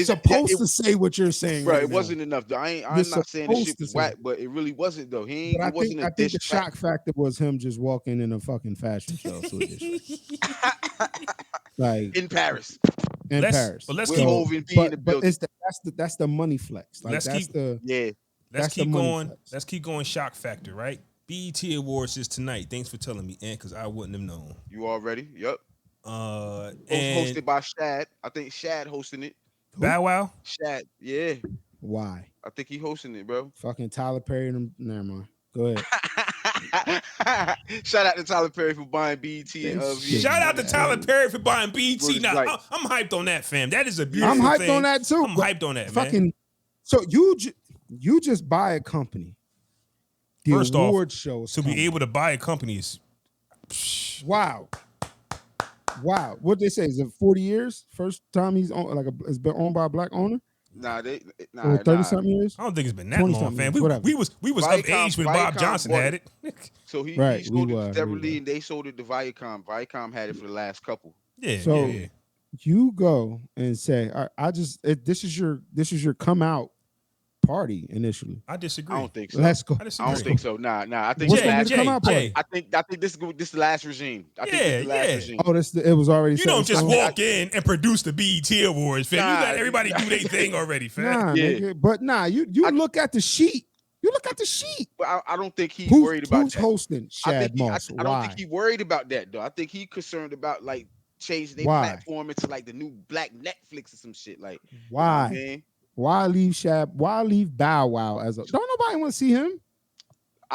supposed to say what you're saying. Bro, right it now. wasn't enough, though. I'm You're not saying this supposed shit to was say whack, it. but it really wasn't, though. But It wasn't a I think diss the shock factor was him just walking in a fucking fashion show. So it is. Like in Paris. in Paris. let's With keep Hov and B in the But building. that's the money flex. Like Let's that's keep- the Yeah. let's that's the keep money going. flex. Let's keep going. Shock factor, right? BET Awards is tonight. Thanks for telling me, Ant, because I wouldn't have known. You already? Yep. And Hosted by Shad. I think Shad hosting it. Bow Wow. Shad. Yeah. Why? I think he hosting it, bro. Fucking Tyler Perry and them. Never mind. Go ahead. Shout out to Tyler Perry for buying BET and That shit. Shout out to Tyler Perry for buying BET. What is Now right? I'm hyped on that, fam. That is a beautiful I'm hyped thing. on that too. I'm but hyped on that, man. fucking. So you just buy a company. The First off, award shows To be able to buy a company is wow. What they say is it 40 years? First time he's on it's been owned by a black owner. Nah, Or 30 something years. I don't think it's been that 20 long, something fam. years, whatever. We was of Viacom- age when Bob Viacom Johnson bought had it. So he Right, sold we it were. to Deverly and they sold it to Viacom. Viacom had it for the last couple. Yeah, So- yeah. You go and say, this is your come out party initially. I disagree. I don't think so. Let's go. I disagree. I don't think so. Nah. I think What's it's the gonna last. be the come out party? I think this is the last regime. I think this is the last regime. Oh, it was already. You set in don't just stone? walk in and produce the BET Awards, fam. You Nah, let everybody do their thing already, fam. Nah, Yeah. nigga. But nah, you look at the sheet. You look at the sheet. But I don't think he's Who's, worried about who's that. hosting? I Shad think he, I, Moss. I don't Why? think he worried about that though. I think he concerned about like changing their Why? platform into like the new black Netflix or some shit. Like Why? You know what I mean? Why leave Shad? Why leave Bow Wow as a? Don't nobody want to see him.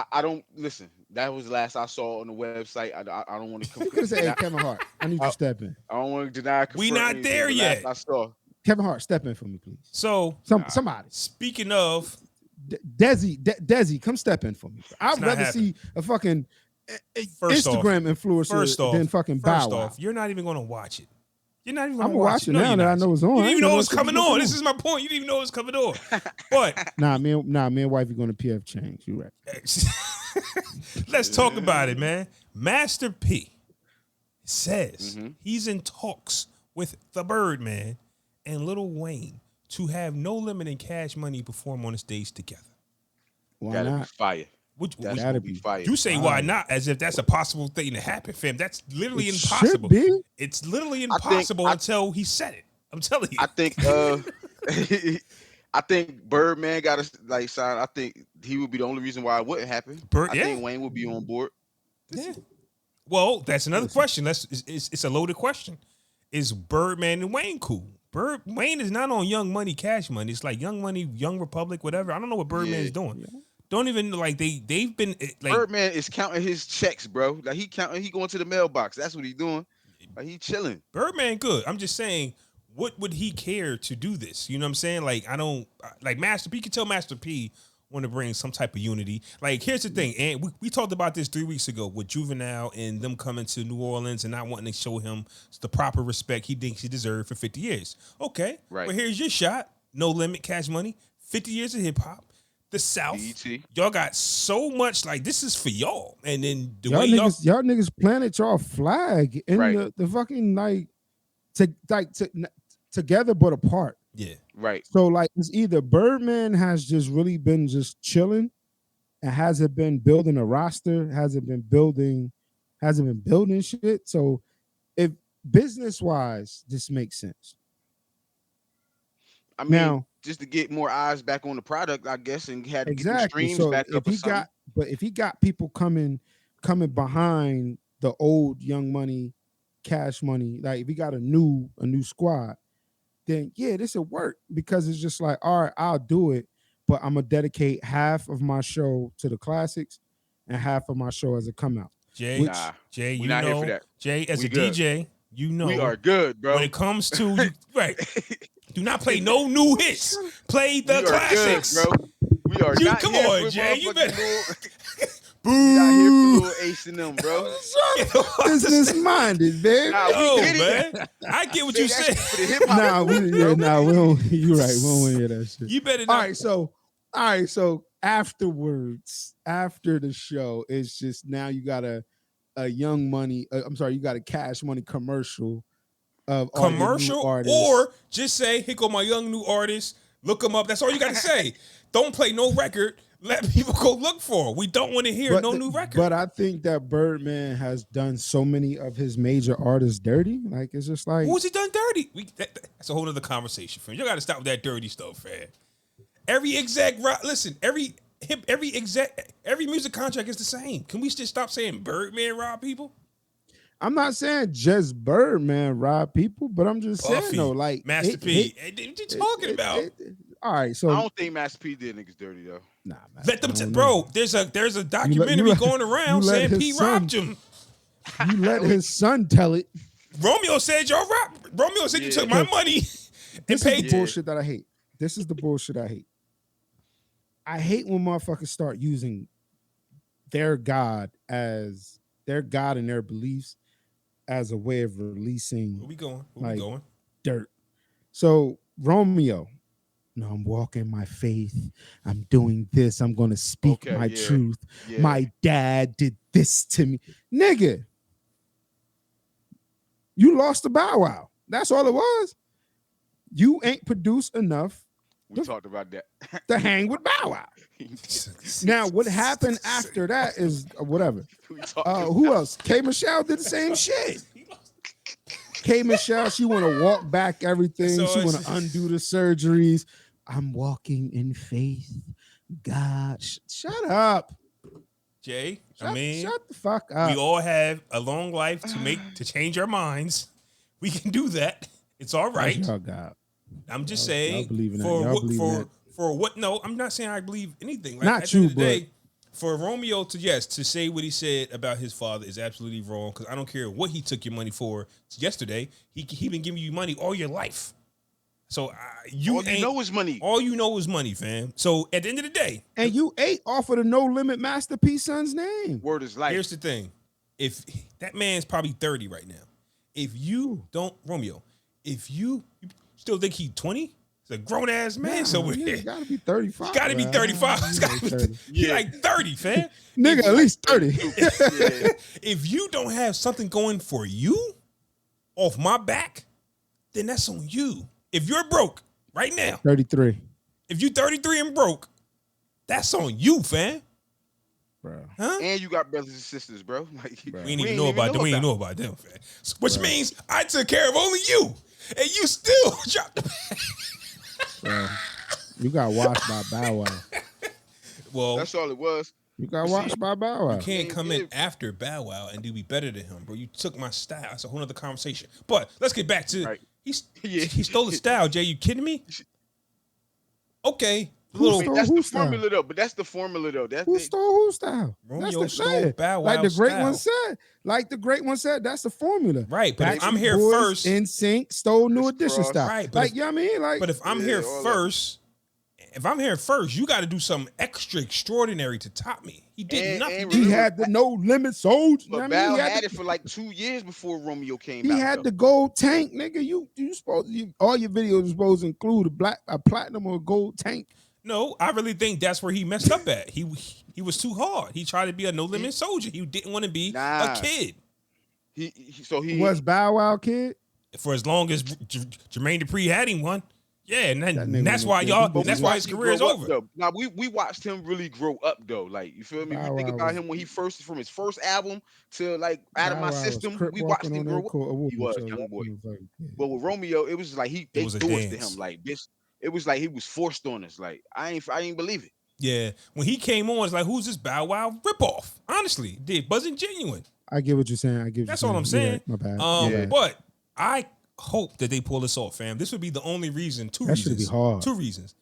I don't listen. That was the last I saw on the website. I don't want to. You could have said, "Hey, Kevin Hart, I need you to step in." I don't want to deny. We confirm not anything. there The yet. last I saw. Kevin Hart, step in for me, please. So Somebody. speaking of, Desi, come step in for me. I'd not rather happening. see a fucking First off- Instagram influencer than fucking Bow first Wow. off, you're not even gonna watch it. You're not even I'm gonna gonna watch it now you're that I not. know it's on. You I didn't ain't even know know it was it's coming coming on. on. This is my point. You didn't even know it was coming on. But Nah, me and wifey going to PF Chang's. You right? let's talk about it, man. Master P says Mhm. he's in talks with the Birdman and Lil Wayne to have No Limit and Cash Money perform on the stage together. Why That'd be not? fire. Would, That's would- gonna That'd be be fire. you say why not? As if that's a possible thing to happen, fam. That's literally It impossible. should be. It's literally I think- impossible I- until he said it. I'm telling you. I think I think Birdman got to like sign. I think he would be the only reason why it wouldn't happen. I Yeah. think Wayne would be on board. Yeah. Well, that's another question. It's a loaded question. Is Birdman and Wayne cool? Wayne is not on Young Money, Cash Money. It's like Young Money, Young Republic, whatever. I don't know what Birdman is doing. Yeah. Don't even like they've been like Birdman is counting his checks, bro. Like he going to the mailbox. That's what he's doing. Like he chilling. Birdman good. I'm just saying, what would he care to do this? You know what I'm saying? Like I don't like Master P. You can tell Master P want to bring some type of unity. Like here's the thing, and we talked about this 3 weeks ago with Juvenile and them coming to New Orleans and not wanting to show him the proper respect he thinks he deserved for 50 years. Okay, Right. Well, here's your shot. No Limit, Cash Money, 50 years of hip hop. The South, BET. y'all got so much. Like this is for y'all, and then the Y'all way y'all niggas planted y'all flag in Right. the fucking together but apart. yeah. Right. So like it's either Birdman has just really been just chilling and hasn't been building a roster, hasn't been building shit. So if business wise, this makes sense. I mean, Now just to get more eyes back on the product, I guess, and had to get the exactly. streams So back if up or he something. if he got people coming behind the old Young Money, Cash Money, like if he got a new squad, then yeah, this will work because it's just like, all right, I'll do it, but I'm gonna dedicate half of my show to the classics and half of my show as a come out. Jay, Nah, Jay, we you not here know, for that. Jay, as We a good. DJ, you know, We are good, bro. when it comes to right, do not play no new hits. Play the We are classics, good, bro. We are You- not come here on, for Jay, you motherfucking better- we not here for little Ace and them, bro. Business minded, baby. Nah, we Yo, get it. man, I get what Say you that said. shit for the hip hop. Nah, we don't. You're right. We don't want to hear that shit. You better All not. right, so afterwards, after the show, it's just now you got a Young Money. You got a Cash Money commercial of all your new Commercial artists. or just say, "Here go my young new artist." Look them up. That's all you got to say. don't play no record. Let people go look for it. We don't want to hear no new record. But I think that Birdman has done so many of his major artists dirty. Like it's just like who's he done dirty? That's a whole other conversation, fam. You got to stop with that dirty stuff, fam. Every exec, listen, every music contract is the same. Can we just stop saying Birdman rob people? I'm not saying just Birdman rob people, but I'm just saying though, like Master P. What you talking about? All right, so I don't think Master P did niggas dirty though. Nah, man, let them, bro. There's a documentary going around saying P robbed him. You let his son tell it. Romeo said y'all robbed. Romeo said you took my money and This paid. is the bullshit that I hate. This is the bullshit I hate. I hate when motherfuckers start using their God and their beliefs as a way of releasing. Where we going? Where we going? Dirt. So Romeo, no, I'm walking my faith. I'm doing this. I'm going to speak my truth. Yeah. My dad did this to me. Nigga, you lost the Bow Wow. That's all it was. You ain't produced enough. We talked about that. To hang with Bow Wow. Now, what happened after that is whatever. Who else? K. Michelle did the same shit. K. Michelle, she want to walk back everything. So she want to undo the surgeries. I'm walking in faith. God, shut up. Jay, shut the fuck up. We all have a long life to change our minds. We can do that. It's all right. Y'all got. I'm just saying for what? No, I'm not saying I believe anything. Like, not you, but for Romeo to say what he said about his father is absolutely wrong. Because I don't care what he took your money for yesterday. He been giving you money all your life. So all you know is money. All you know is money, fam. So at the end of the day, and you ate off of the No Limit Master P son's name. Word is life. Here's the thing: if that man's probably 30 right now, if you don't Romeo, if you still think he's 20, he's a grown ass man somewhere. Yeah, you gotta be 35. He's gotta be 35. He's like 30, fam. Nigga, at least 30. If you don't have something going for you off my back, then that's on you. If you're broke right now, 33. If you 33 and broke, that's on you, fam. Bro. Huh? And you got brothers and sisters, bro. Like, we ain't even know about them. We ain't know about them, fam. Which means I took care of only you, and you still dropped the bro. You got washed by Bow Wow. Well, that's all it was. You got watched by Bow Wow. You can't come in after Bow Wow and do be better than him, bro. You took my style. That's a whole other conversation. But let's get back to he stole the style. Jay, you kidding me? Okay. That's the formula though. But that's the formula though. Who stole whose style? Romeo stole Bow Wow. Like the great one said. That's the formula. Right. But if I'm here Boys, first, NSYNC stole New Edition style. Right. Like, you know what I mean? Like, but if I'm here first. If I'm here first, you got to do something extra extraordinary to top me. He did nothing. He had the No Limit Soldier. But Bow had it for like 2 years before Romeo came out. He had the gold tank, nigga. You supposed all your videos supposed to include a platinum or a gold tank. No, I really think that's where he messed up at. He was too hard. He tried to be a No Limit soldier. He didn't want to be a kid. He was Bow Wow kid for as long as Jermaine Dupri had him one. Yeah, and that's why that's why his career is over. Now we watched him really grow up though. Like, you feel me? We think about him when he from his first album to like Out of My System. We watched him grow up. He was young boy. But with Romeo, it was like they forced to him. Like this, it was like he was forced on us. Like I ain't believe it. Yeah, when he came on, it's like, who's this Bow Wow ripoff? Honestly, it wasn't genuine. I get what you're saying. That's all I'm saying. My bad. But I hope that they pull this off, fam. This would be the only reason. Two reasons. Be hard. 2 reasons.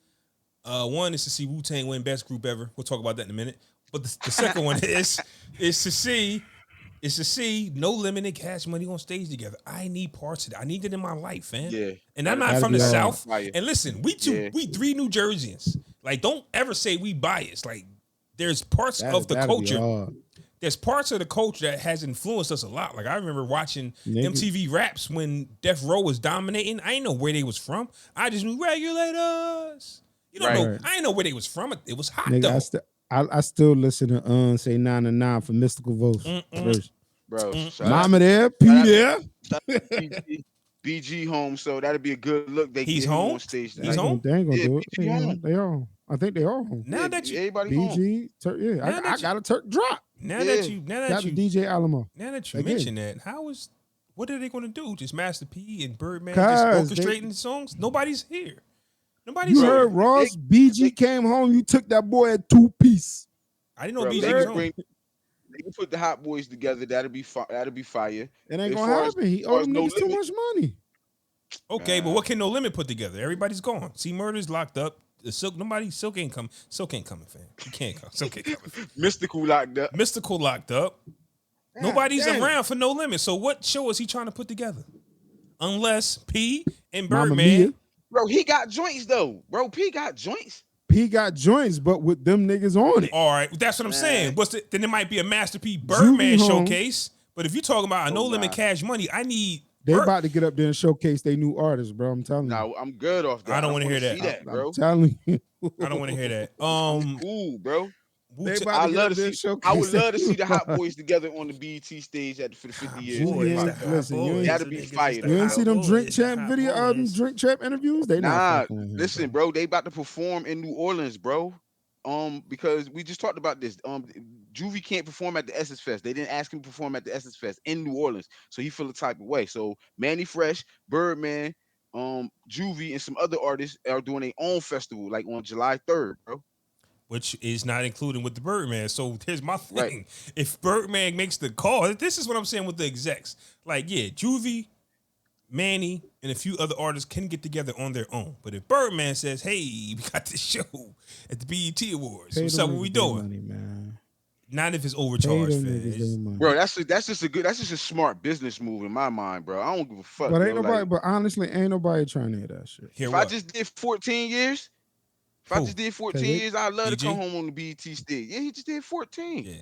One is to see Wu-Tang win best group ever. We'll talk about that in a minute. But the second one is to see No Limit and Cash Money on stage together. I need parts of that. I need it in my life, fam. Yeah. And I'm not from the South. And listen, we 3 New Jerseyans. Like, don't ever say we biased. Like, there's parts of the culture. There's parts of the culture that has influenced us a lot. Like, I remember watching MTV Raps when Death Row was dominating. I didn't know where they was from. I just knew Regulators. You don't know. I didn't know where they was from. It was hot, though. I still listen to Say 9 to 9 for Mystical Voice. Bro, Mama there, P there. BG home, so that'd be a good look. He's home on stage. He's home. They ain't gonna do it. They on. I think they all home. Now that you everybody home. BG, Turk, yeah, I got a Turk drop. now that you Got the DJ Alamo. now that you Again. mention that, what are they going to do? Just Master P and Birdman 'Cause just orchestrating the songs? Nobody's here. Nobody's You here. heard Ross, BG came home, you took that boy at 2-piece. I didn't know Bro, BG they was can home. bring. They can put the Hot Boys together. That'll be fire. It ain't As gonna far as- happen. He as far owed as them No niggas too Limit. much money. Okay, but what can No Limit put together? Everybody's gone. See, Murder's locked up. The Silk ain't coming. Silk ain't coming, fam. You can't come. Silk ain't coming. Mystical locked up. Mystical locked up. God Nobody's damn. around for No Limit. So what show is he trying to put together? Unless P and Mamma Birdman. Mia. Bro, he got joints though. Bro, P got joints. P got joints, but with them niggas on it. All right, that's what I'm saying. Nah. Then it might be a Master P Birdman Juvie home. showcase. But if you're talking about a No Limit nah. Cash Money, I need. They about to get up there and showcase their new artists, bro. I'm telling you. Nah, I'm good off that. I don't wanna hear that. See that, bro. I'm telling you. I don't want to hear that. Cool, bro. They Wu-Tang- about I to get love up to there and see. showcase I would love to their see the Hot new Boys together on the BET stage for the 50 years. Boy, Hip Hop yeah. Festival. Listen, you ain't- That'd be fire, You ain't see them drink champ video, drink champ interviews? They Nah, not fucking with him, listen, bro. They about to perform in New Orleans, bro. Because we just talked about this. Juvie can't perform at the Essence Fest. They didn't ask him to perform at the Essence Fest in New Orleans, so he feel the type of way. So Manny Fresh, Birdman, Juvie, and some other artists are doing their own festival, like on July 3rd, bro. which is not included with the Birdman. So here's my thing. Right. If Birdman makes the call, this is what I'm saying with the execs. Like, yeah, Juvie, Manny, and a few other artists can get together on their own. But if Birdman says, hey, we got this show at the BET Awards, Pay what's them up, what we niggas their doing? money, man. Not if it's Pay overcharged, them fam. niggas their money. Bro, that's just a smart business move in my mind, bro. I don't give a fuck. But ain't bro. nobody. Like, But honestly, ain't nobody trying to hear that shit. Hear if what? I just did 14 years, if I Who? just did 14 Okay, years, I'd love to BG? come home on the BET stage. Yeah, he just did 14. Yeah.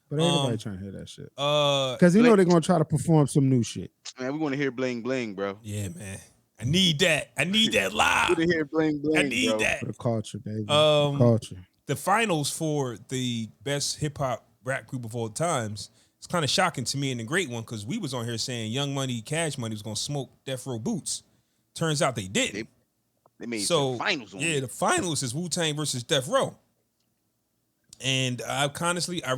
But ain't nobody Um, trying to hear that shit. Because Because you know they're gonna try to perform some new shit. Man, we want to hear bling bling, bro. yeah, man. I need that. I need that We live. want to hear bling bling, I need bro. that. For the culture, baby. Um, Culture. The finals for the best hip hop rap group of all times. It's kind of shocking to me and the great one because we was on here saying Young Money, Cash Money was gonna smoke Death Row Boots. Turns out they didn't. They made So the finals on yeah, it. the finals is Wu-Tang versus Death Row. And I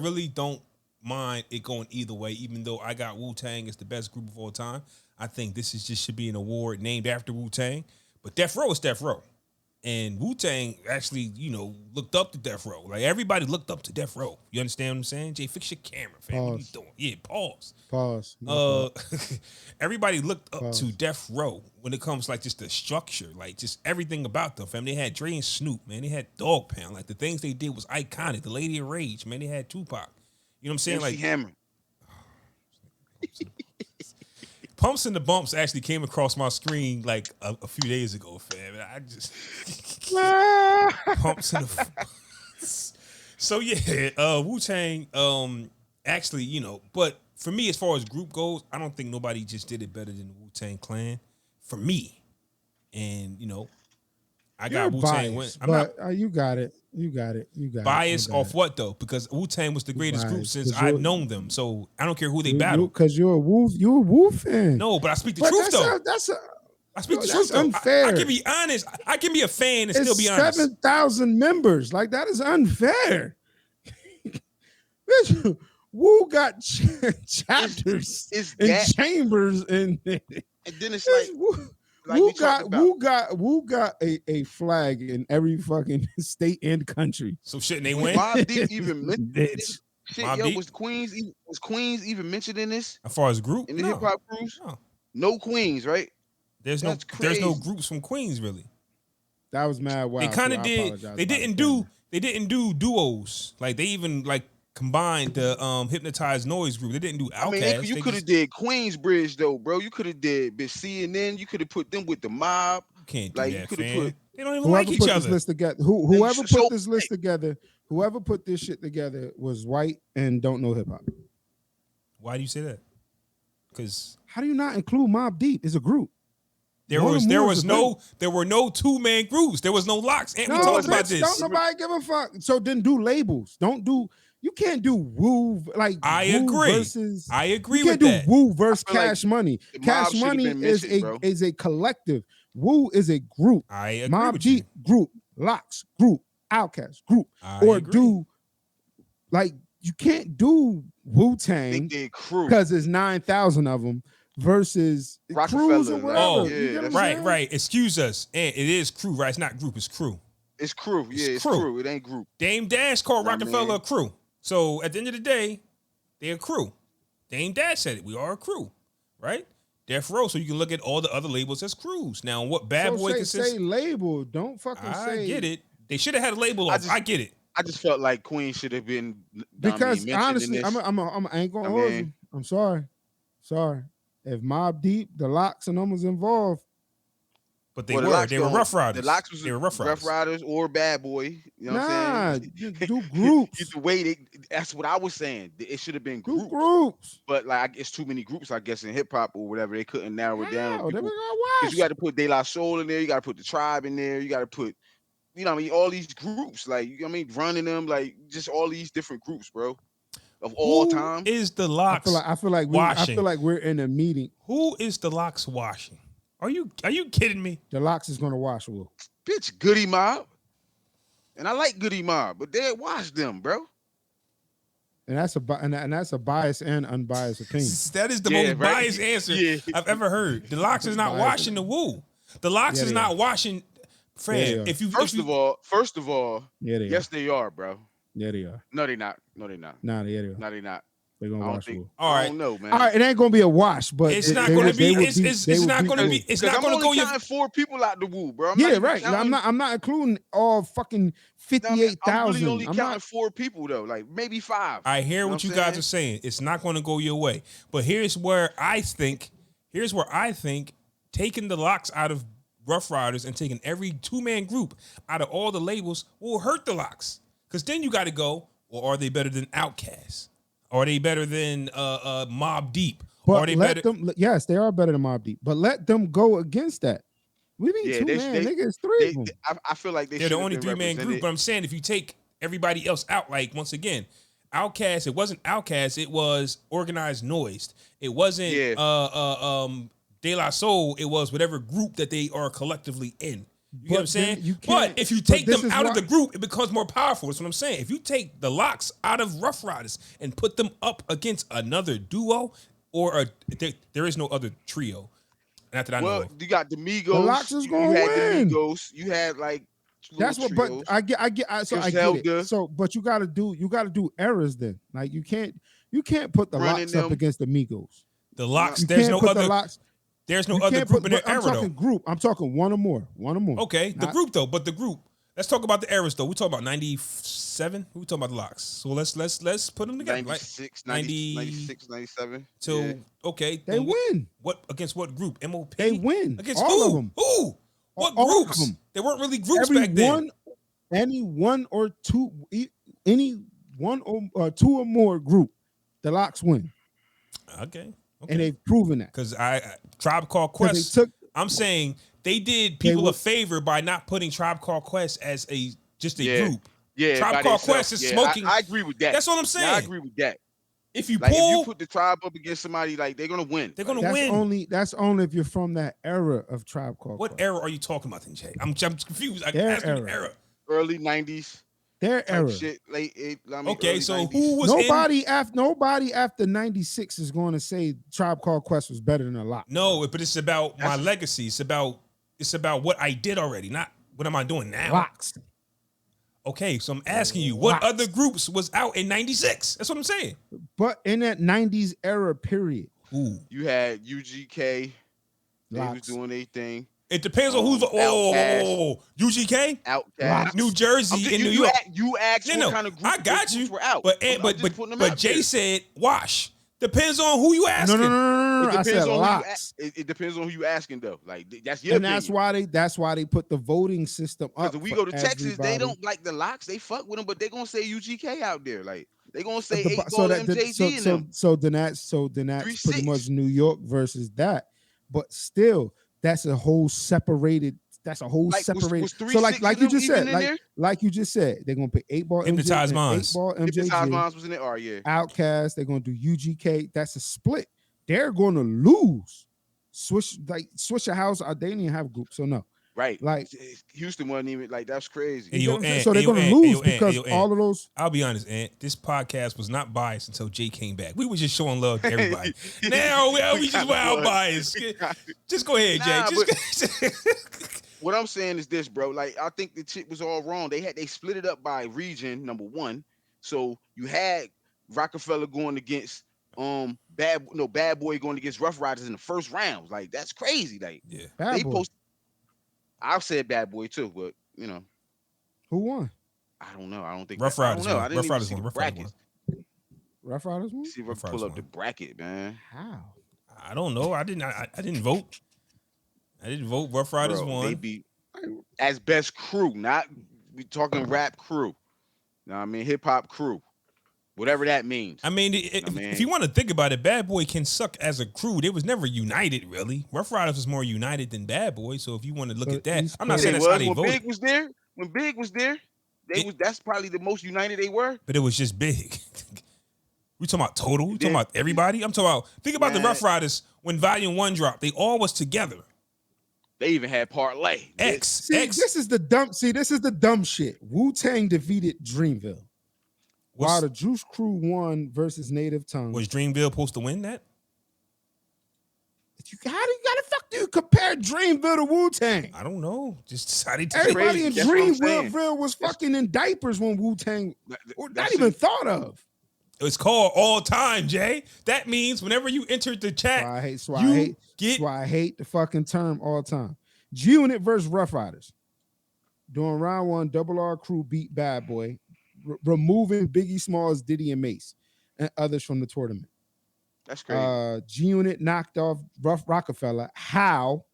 really don't mind it going either way, even though I got Wu-Tang as the best group of all time. I think this should be an award named after Wu-Tang. But Death Row is Death Row. And Wu-Tang actually, looked up to Death Row. Like, everybody looked up to Death Row. You understand what I'm saying? Jay, fix your camera, fam. What are you Pause. doing? Yeah, pause. Pause. My fault. Everybody looked up Pause. to Death Row when it comes like just the structure, like just everything about them, fam. They had Dre and Snoop, man. They had Dog Pound. Like, the things they did was iconic. The Lady of Rage, man. They had Tupac. You know what I'm saying? MC Like, Hammer. Pumps and the Bumps actually came across my screen like a few days ago, fam. And I just Pumps and the So yeah, Wu-Tang, actually, but for me, as far as group goes, I don't think nobody just did it better than the Wu-Tang Clan. For me. And I You're got Wu-Tang win. biased, I'm not but you got it. You got it. You got biased it. You got off what though? Because Wu-Tang was the greatest group biased, since 'cause you're- I've known them. So I don't care who they battle. Because you're a Wolf. You're a Wolf fan. No, but I speak the But truth though. that's I speak the that's truth though. unfair. I can be honest. I can be a fan and still it's be honest. 7,000 members. Like, that is unfair. Bitch, Wu got chapters It's and that, chambers, and and then it's like, Wu we talked about. Wu got a flag in every fucking state and country. So shouldn't they Was win? Mobb Deep even mentioned in Bitch. this? Shit, Mobb yo, Deep? was Queens even mentioned in this? As far as group, In the no. hip hop crews? No. No Queens, right? There's That's no crazy. groups from Queens really. That was mad wild. They kind too. of I did. apologize They about didn't the do duos. Like they even like combined the Hypnotized Noise group. They didn't do I mean, Outkast. you could have did Queensbridge though, bro. You could have did but CNN. You could have put them with the mob. Can't do Like, you that, coulda fam. put- They don't even Whoever like each put this other. list together, whoever so- put this list together, whoever put this shit together was white and don't know hip hop. Why do you say that? Because How do you not include Mobb Deep? It's a group. there More was than there more was is a no there were no 2-man groups. There was no locks. And we No, talked about bitch, this. don't nobody give a fuck. So then do labels. Don't do. You can't do Woo like I Woo agree. versus. I agree You with can't do that. Woo versus I feel like Cash Money. the Mob Cash should've Money been is mentioned, bro. a collective. Woo is a group. I agree Mobb with you. Deep group. Locks group, Outkast group, I or agree. do like you can't do Wu I think Tang they crew. because there's 9,000 of them versus crews or Rockefeller, like, whatever. Oh, You get what I'm right, saying? right. Excuse us. And it is crew, right? It's not group, it's crew. it's crew. Yeah, it's crew. It ain't group. Dame Dash called Know what I Rockefeller mean? a crew. So at the end of the day, they're a crew. Dame Dash said it. We are a crew, right? Death Row. So you can look at all the other labels as crews. Now, what Bad So Boy say, consists? say label. Don't fucking I say. get it. They should have had a label off. I get it. I just felt like Queen should have been Because mentioned honestly, in this. I ain't gonna I hold mean- you. I'm sorry. If Mob Deep, the Locks, and them was involved, But they Well, the were. Locks They were don't- Rough Riders. The Locks was They were Rough Riders. or Bad Boy. You know what I'm saying? do groups. Either way, that's what I was saying. It should have been Do groups. groups. But like, it's too many groups, I guess, in hip hop or whatever. They couldn't narrow it down. How? They People- were gonna Because watch. you got to put De La Soul in there. You got to put the Tribe in there. You got to put, you know, what I mean, all these groups, like, you know what I mean, running them, like, just all these different groups, bro, of all Who time. is the Locks I feel like washing? we're in a meeting. Who is the Locks washing? Are you kidding me? The Locks is gonna wash Will. Bitch, Goody Mob. And I like Goody Mob, but they watch them, bro. And that's a biased and unbiased opinion. That is the Yeah, most right? biased answer Yeah. I've ever heard. The Locks is not Biased. washing the Woo. The Locks Yeah, is they not are. washing. Fam, Yeah, they are. if you First of all, Yeah, they yes, they are, bro. are. Yeah, they are. No, they not. No, they not. Nah, yeah, they are. No, they not. They're I gonna don't wash think. Will. all I right, don't know, man. All right, it ain't gonna be a wash, but it's they- not they going would- to be. they would It's, beat- it's, they it's would not beat going to Will. be. It's Because not I'm going to only go your. counting 4 people out the woo, bro. I'm not Yeah, even right. counting- I'm not including all fucking I'm 58,000. really only I'm counting not. 4 people though, like maybe 5. I hear You know what you I'm guys saying? are saying. It's not going to go your way. But here's where I think. Taking the Locks out of Rough Riders and taking every 2-man group out of all the labels will hurt the Locks. Because then you got to go. Well, are they better than Outkast? Are they better than Mob Deep? Are But they let better? them. Yes, they are better than Mob Deep. But let them go against that. We mean Yeah, 2 they- man, they- nigga. It's 3 of them. I feel like They're should the have only been 3-man group. But represented. I'm saying if you take everybody else out, like once again, Outkast, it wasn't Outkast, it was Organized Noise. It wasn't De La Soul, it was whatever group that they are collectively in. You get what I'm But saying? then you But can't- if you but take this them is out of why- the group, it becomes more powerful. That's what I'm saying. If you take the Locks out of Rough Riders and put them up against another duo there is no other trio. Not that I know Well, of. you got the Migos. The Locks is you gonna had win. the Migos. You had like That's what. little trios. But I get. So I get Griselda. it. So, but you got to do errors then. Like you can't put the Running Locks up them. against the Migos. The Locks, You there's can't no put the other Locks. there's no You other can't group put- in but their I'm era talking though. group. I'm talking one or more. Okay, the Not- group though, but the group. Let's talk about the eras though. We talk about 97. We talking about the Locks. So let's put them together. 96, 90 96, 97. So yeah. okay, They then win. What against what group? MOP. They win. Against All who? of them. Who? What All of groups? them. They weren't really groups Every back then. one, any one or two, any one or 2 or more group, the Locks win, Okay. and they've proven that. Because Tribe Called 'Cause Quest. they took. I'm saying they did They people were- a favor by not putting Tribe Called Quest as just a Yeah. group. Yeah, Tribe by Called themselves. Quest is Yeah, smoking. I agree with that. That's what I'm Yeah, saying. I agree with that. If you Like if pull, you put the Tribe up against somebody, like they're gonna win. they're gonna That's win. only if you're from that era of Tribe Called What Quest. era are you talking about, then, Jay? I'm confused. I Their asked you the era. era. Early 90s Their type era. shit, late 8. Okay, so who was in? Nobody after 96 is going to say Tribe Called Quest was better than a lot. No, but it's about my That's- legacy. It's about what I did already, not what am I doing now. Locks. Okay, so I'm asking you, what Locks. other groups was out in '96? That's what I'm saying. But in that 90s era period, Ooh, You had UGK. They was Locks. doing their thing. it depends on who's. Outkast. UGK, Outkast. New Jersey, and New York. You asked No, what kind of group I got those you. groups were out. But I'm just putting them out Jay there. said wash. Depends on who you asking. No. I It said depends on Locks. it depends on who you asking though. Like that's your And opinion. that's why they put the voting system up. Because if we for go to Texas, they everybody. don't like the Locks. They fuck with them, but they gonna say UGK out there. Like they gonna say But 8 ball MJG in them. so then that's pretty 3-6. much New York versus that. But still, that's a whole separated. That's a whole Like, was separated. So 3-6 like you of them just said, even in there? like you just said, they're gonna pick 8 ball Hypnotize MJ, Minds. 8 ball Hypnotize MJG, Minds was in there. Oh yeah. Outkast. They're gonna do UGK. That's a split. They're gonna lose. Switch your house. They didn't even have groups, so no. Right. Like, Houston wasn't even like that's crazy. Hey, you get yo, what I'm saying? Ant, So hey, they're yo, gonna Ant, hey, lose yo, Ant, hey, because yo, Ant. all of those. I'll be honest, Ant. This podcast was not biased until Jay came back. We were just showing love to everybody. Now we just wild biased. Just go ahead, Jay. Nah, Just what I'm saying is this, bro. Like, I think the shit was all wrong. They split it up by region, number one. So you had Rockefeller going against Bad Boy going against Rough Riders in the first round. Like, that's crazy. Like, yeah. Bad they Boy. post. I said Bad Boy too, but Who won? I don't know. I don't think Rough I don't Riders know. won. I didn't Rough even Riders see won. the Rough Riders won. brackets. Rough Riders won. See if I Rough can Riders pull up the won. bracket, man. How? I don't know. I didn't vote. I didn't vote. Rough Riders Bro, won. they beat as best crew, not we talking rap crew. Know what I mean? Hip hop crew. Whatever that means. I mean, if you want to think about it, Bad Boy can suck as a crew. They was never united, really. Rough Riders was more united than Bad Boy. So if you want to look But at that, East I'm not Coast- saying They that's how was they when voted, Big was there. When Big was there, that's probably the most united they were. but it was just big. We talking about total. We talking Then- about everybody. I'm talking about. Think about the Man. Rough Riders when Volume 1 dropped. They all was together. They even had parlay. X. See, this is the dumb shit. Wu-Tang defeated Dreamville. While the Juice Crew won versus Native Tongue. Was Dreamville supposed to win that? How the fuck do you compare Dreamville to Wu-Tang? I don't know. Just decided to. Everybody crazy. in That's what I'm saying. Dreamville was fucking in diapers when Wu-Tang or not That's even it. thought of. It's called all time, Jay. That means whenever you entered the chat, That's why I hate the fucking term all time. G-Unit versus Rough Riders. During round one, Double R Crew beat Bad Boy, removing Biggie Smalls, Diddy, and Mace, and others from the tournament. That's crazy. G-Unit knocked off Rough Rockefeller. How?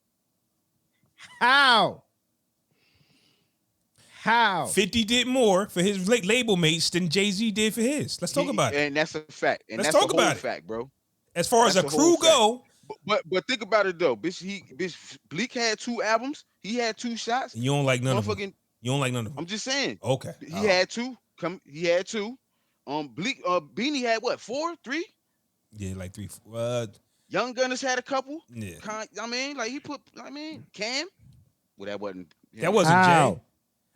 50 did more for his label mates than Jay-Z did for his. Let's talk about it. And that's a fact. And Let's that's talk the whole about it. fact, bro. As far as a That's the whole crew go, But think about it though. Bitch, Bleak had 2 albums. He had 2 shots. you don't like none of them. Motherfucking, You don't like none of them. I'm just saying. Okay. He had 2. He had 2. Bleak Beanie had what? 4, 3? Yeah, like 3. Young Gunners had a couple. Yeah. I mean, like he put. Cam. Well, that wasn't. him. That wasn't How? Jay.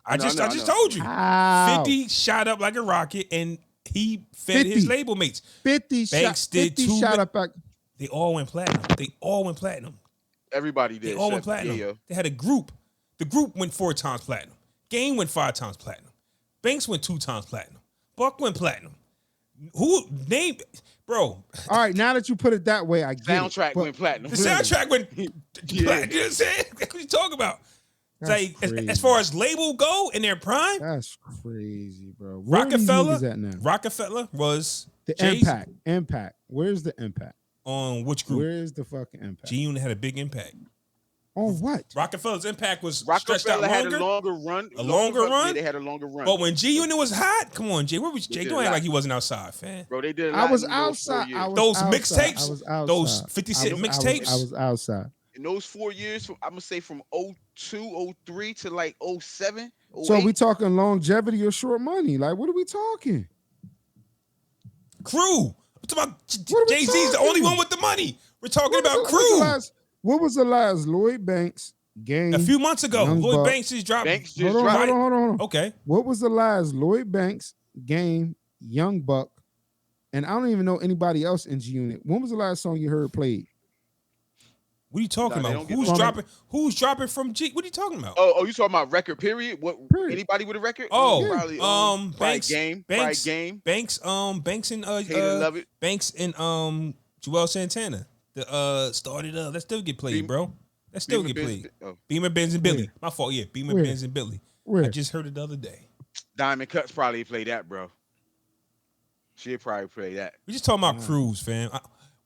I know, just I know. told you. How? 50 shot up like a rocket and he fed his 50. label mates. 50 Banks shot, did 50 two shot mi- up back. They all went platinum. Everybody did. They all went except platinum. Yayo. They had a group. The group went 4 times platinum. Game went 5 times platinum. Banks went 2 times platinum. Buck went platinum. Who named, bro? All right, now that you put it that way, I get Soundtrack it. But went platinum. The soundtrack went Yeah. platinum. You know what I'm saying? That's what you talking about. It's That's like as crazy. far as label go in their prime, That's crazy, bro. Where are these Rockefeller. niggas at now? Rockefeller was The Jay-Z. impact. Where's the impact? On which group? Where's the fucking impact? G Unit had a big impact. On what? Rockefeller's impact was stretched out Rockefeller had longer. a longer run. A longer run? Yeah, they had a longer run. But when G Unit was hot, come on, Jay. Where was Jay? did Don't a act lot. like he wasn't outside, fam. Bro, they did a I lot was in those 4 outside. years. I was Those outside. mixtapes? I was outside. Those 50 Cent I was mixtapes? outside. In those 4 years, I'm gonna say from 02, 03 to like 07, 08. So we talking longevity or short money? Like, what are we talking? Crew. I'm talking about What are we Jay-Z's the talking? only one with the money. We're talking What about was the crew. last- What was the last Lloyd Banks game? A few months ago, Young Lloyd Buck. Banks just dropped. Banks just Hold dropped. on. Okay. What was the last Lloyd Banks game? Young Buck, and I don't even know anybody else in G Unit. When was the last song you heard played? What are you talking Nah, they about? don't get Who's the- dropping? Who's dropping from G? What are you talking about? Oh, you talking about record period? What? Period. Anybody with a record? Oh, probably. Banks, Banks. Game. Banks, Game. Banks and Hate it, love it. Banks and Joel Santana. The started up. That still get played, Beam- bro. That still Beamer get Benz- played. oh. Beamer, Benz, and Billy. Where? My fault. Yeah, Beamer, Where? Benz, and Billy. Where? I just heard it the other day. Diamond Cuts probably play that, bro. She'll probably play that. We just talking about crews, fam.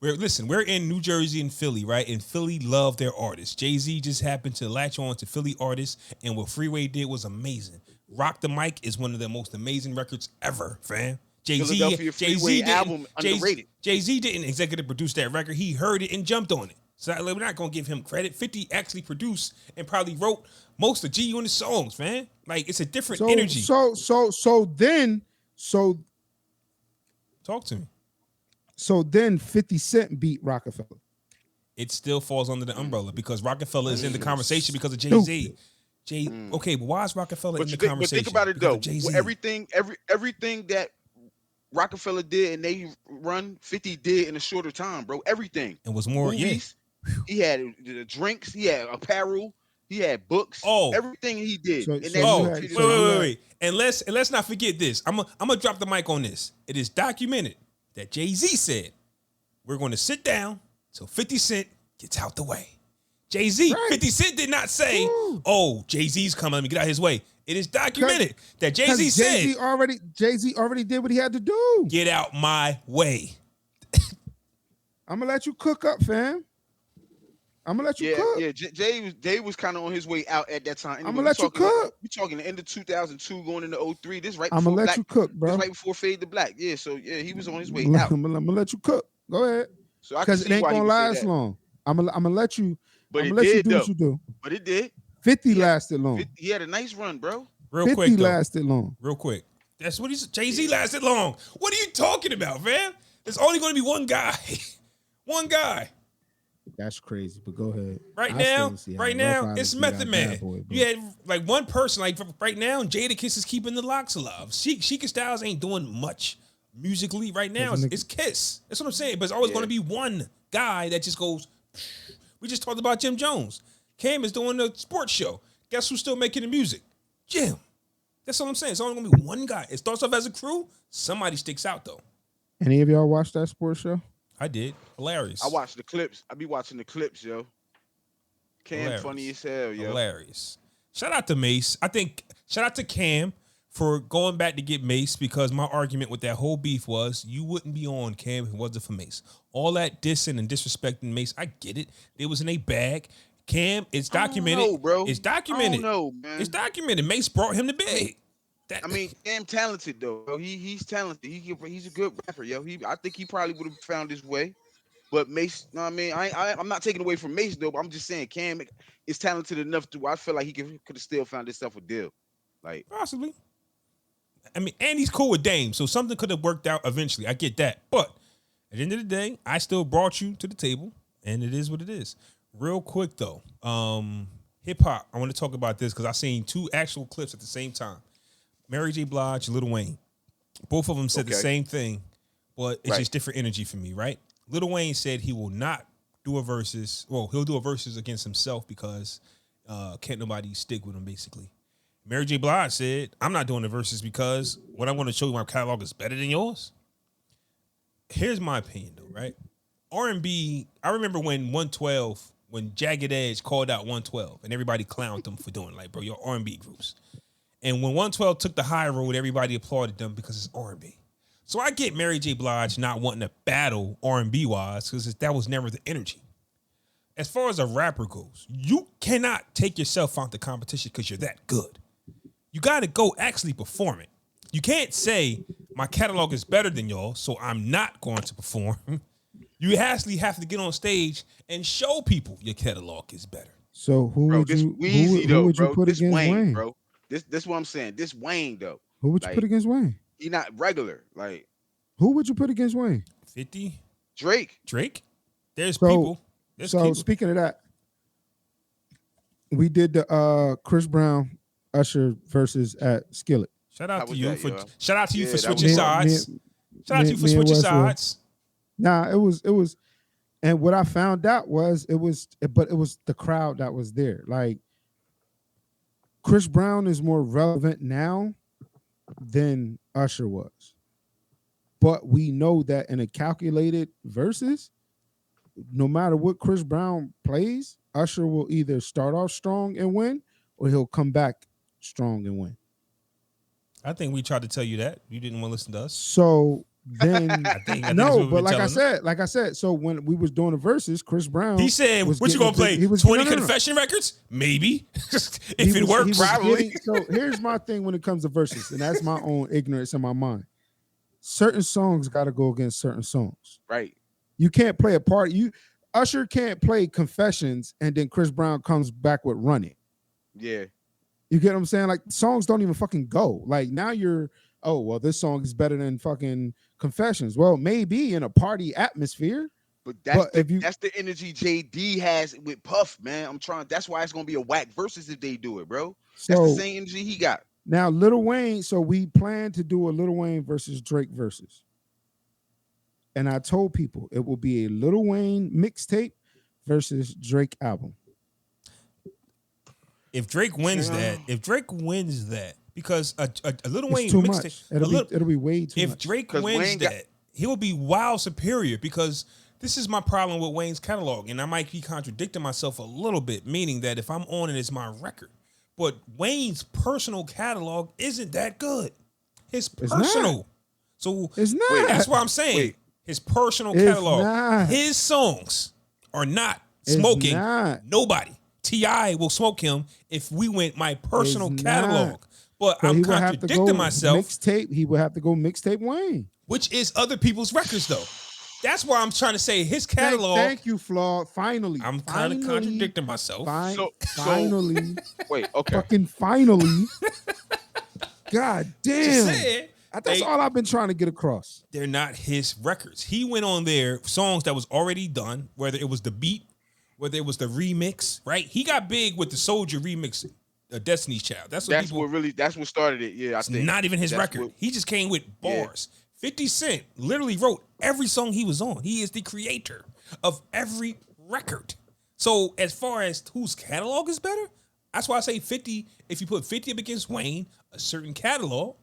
We're in New Jersey and Philly, right? And Philly love their artists. Jay-Z just happened to latch on to Philly artists, and what Freeway did was amazing. Rock the Mic is one of the most amazing records ever, fam. Philadelphia Freeway album underrated. Jay-Z didn't executive produce that record. He heard it and jumped on it. So we're not gonna give him credit. 50 actually produced and probably wrote most of G Unit songs, man. Like it's a different energy. Then Talk to me. So then 50 Cent beat Rockefeller. it still falls under the umbrella because Rockefeller is in the conversation because of Jay-Z. Okay, but why is Rockefeller in the conversation? But think about it because though. of Jay-Z. Everything that Rockefeller did and they run 50 did in a shorter time, bro. Everything. And was more, movies. Yeah. He had the drinks. He had apparel. He had books. Oh, everything he did. Wait. And let's not forget this. I'm gonna drop the mic on this. It is documented that Jay-Z said we're going to sit down till 50 Cent gets out the way. Jay-Z, right. 50 Cent did not say, "Oh, Jay-Z's coming. Let me get out his way." It is documented that Jay-Z said, Jay-Z already did what he had to do. Get out my way. I'm gonna let you cook up, fam. I'm gonna let you cook. Yeah, Jay was kind of on his way out at that time. Anyway, I'm gonna let you cook. We talking the end of 2002, going into 03. This right. I'm gonna let you cook, bro. This right before Fade to Black. Yeah, so yeah, he was on his way out. I'm gonna let you cook. Go ahead. So because it ain't gonna last long. I'm gonna let you. But I'm it gonna let did, you do though. what you do. But it did. 50 lasted long. He had a nice run, bro. Real 50 quick, though. lasted long. Real quick. That's what he said. Jay-Z lasted long. What are you talking about, fam? There's only going to be one guy. One guy. That's crazy, but go ahead. Right now, it's Method Man. You had like one person, like right now, Jadakiss is keeping the locks alive. Sheik Styles ain't doing much musically right now. It's Kiss. That's what I'm saying. But it's always going to be one guy that just goes. We just talked about Jim Jones. Cam is doing the sports show. Guess who's still making the music? Jim. That's what I'm saying. It's only gonna be one guy. It starts off as a crew. Somebody sticks out though. Any of y'all watch that sports show? I did. Hilarious. I watched the clips. I be watching the clips, yo. Cam Hilarious. Funny as hell, yo. Hilarious. Shout out to Mace. Shout out to Cam for going back to get Mace because my argument with that whole beef was you wouldn't be on Cam if it wasn't for Mace. All that dissing and disrespecting Mace, I get it. It was in a bag. Cam, it's documented. Know, bro. It's documented. I don't know, man. It's documented. Mace brought him to big. Cam talented though. He's talented. He's a good rapper, yo. I think he probably would have found his way. But Mace, you know what I mean, I'm not taking away from Mace though. But I'm just saying Cam is talented enough to. I feel like he could have still found himself a deal, like possibly. I mean, and he's cool with Dame, so something could have worked out eventually. I get that, but at the end of the day, I still brought you to the table, and it is what it is. Real quick though, hip hop. I want to talk about this because I seen two actual clips at the same time. Mary J. Blige and Lil Wayne. Both of them said the same thing, but it's just different energy for me, right? Lil Wayne said he will not do a versus. Well, he'll do a versus against himself because can't nobody stick with him, basically. Mary J. Blige said, I'm not doing the versus because what I want to show you my catalog is better than yours. Here's my opinion, though, right? R&B, I remember when 112, when Jagged Edge called out 112, and everybody clowned them for doing like, bro, your R&B groups. And when 112 took the high road, everybody applauded them because it's R&B. So I get Mary J. Blige not wanting to battle R&B wise because that was never the energy. As far as a rapper goes, you cannot take yourself out the competition because you're that good. You got to go actually perform it. You can't say my catalog is better than y'all, so I'm not going to perform. You actually have to get on stage and show people your catalog is better. So who would you put against Wayne? Bro? This what I'm saying. This Wayne though. Who would you put against Wayne? He not regular. Like who would you put against Wayne? 50. Drake. There's people. Speaking of that, we did the Chris Brown Usher versus at Skillet. Shout out to you for switching sides. Shout out to you for switching sides. Nah, it was, and what I found out was it was the crowd that was there. Like Chris Brown is more relevant now than Usher was, but we know that in a calculated versus, no matter what Chris Brown plays, Usher will either start off strong and win, or he'll come back strong and win. I think we tried to tell you that. You didn't want to listen to us. So then I think no, but like I said, so when we was doing the verses, Chris Brown, he said, "What you gonna play? 20 confession records? Maybe if it worked, probably." So here's my thing when it comes to verses, and that's my own ignorance in my mind. Certain songs got to go against certain songs, right? You can't play a part. Usher can't play Confessions, and then Chris Brown comes back with Run It. Yeah. You get what I'm saying? Like songs don't even fucking go. Like now this song is better than fucking Confessions. Well, maybe in a party atmosphere, But that's But if you that's the energy JD has with Puff, man. That's why it's gonna be a whack versus if they do it, bro. That's the so same energy he got. now Lil Wayne, so we plan to do a Lil Wayne versus Drake versus. And I told people it will be a Lil Wayne mixtape versus Drake album. If Drake wins Yeah. that, because a Lil It's Wayne too mixtape, much. a little, It'll be way too if much. Drake 'Cause wins Wayne got- that, he will be wild superior because this is my problem with Wayne's catalog, and I might be contradicting myself a little bit, meaning that if I'm on it, it's my record. But Wayne's personal catalog isn't that good. His It's not. personal. So It's not. that's why I'm saying Wait. his personal It's catalog. not. His songs are not It's smoking not. nobody. T.I. will smoke him if we went my personal It's catalog. not. But So I'm he will have to contradicting go myself, mixtape. He will have to go mixtape Wayne. which is other people's records though. That's why I'm trying to say his Thank, catalog. thank you, Flaw. Finally, I'm kind of Finally. contradicting myself. Finally, Wait, okay. fucking finally. God Just damn. saying, That's they- all I've been trying to get across. they're not his records. He went on there songs that was already done, whether it was the beat, whether it was the remix, right? He got big with the Soldier remix, Destiny's Child. That's That's what started it. Yeah, I think. not even his That's record. what- He just came with Yeah. bars. 50 Cent literally wrote every song he was on. He is the creator of every record. So as far as whose catalog is better, that's why I say 50. If you put 50 up against Wayne, a certain catalog,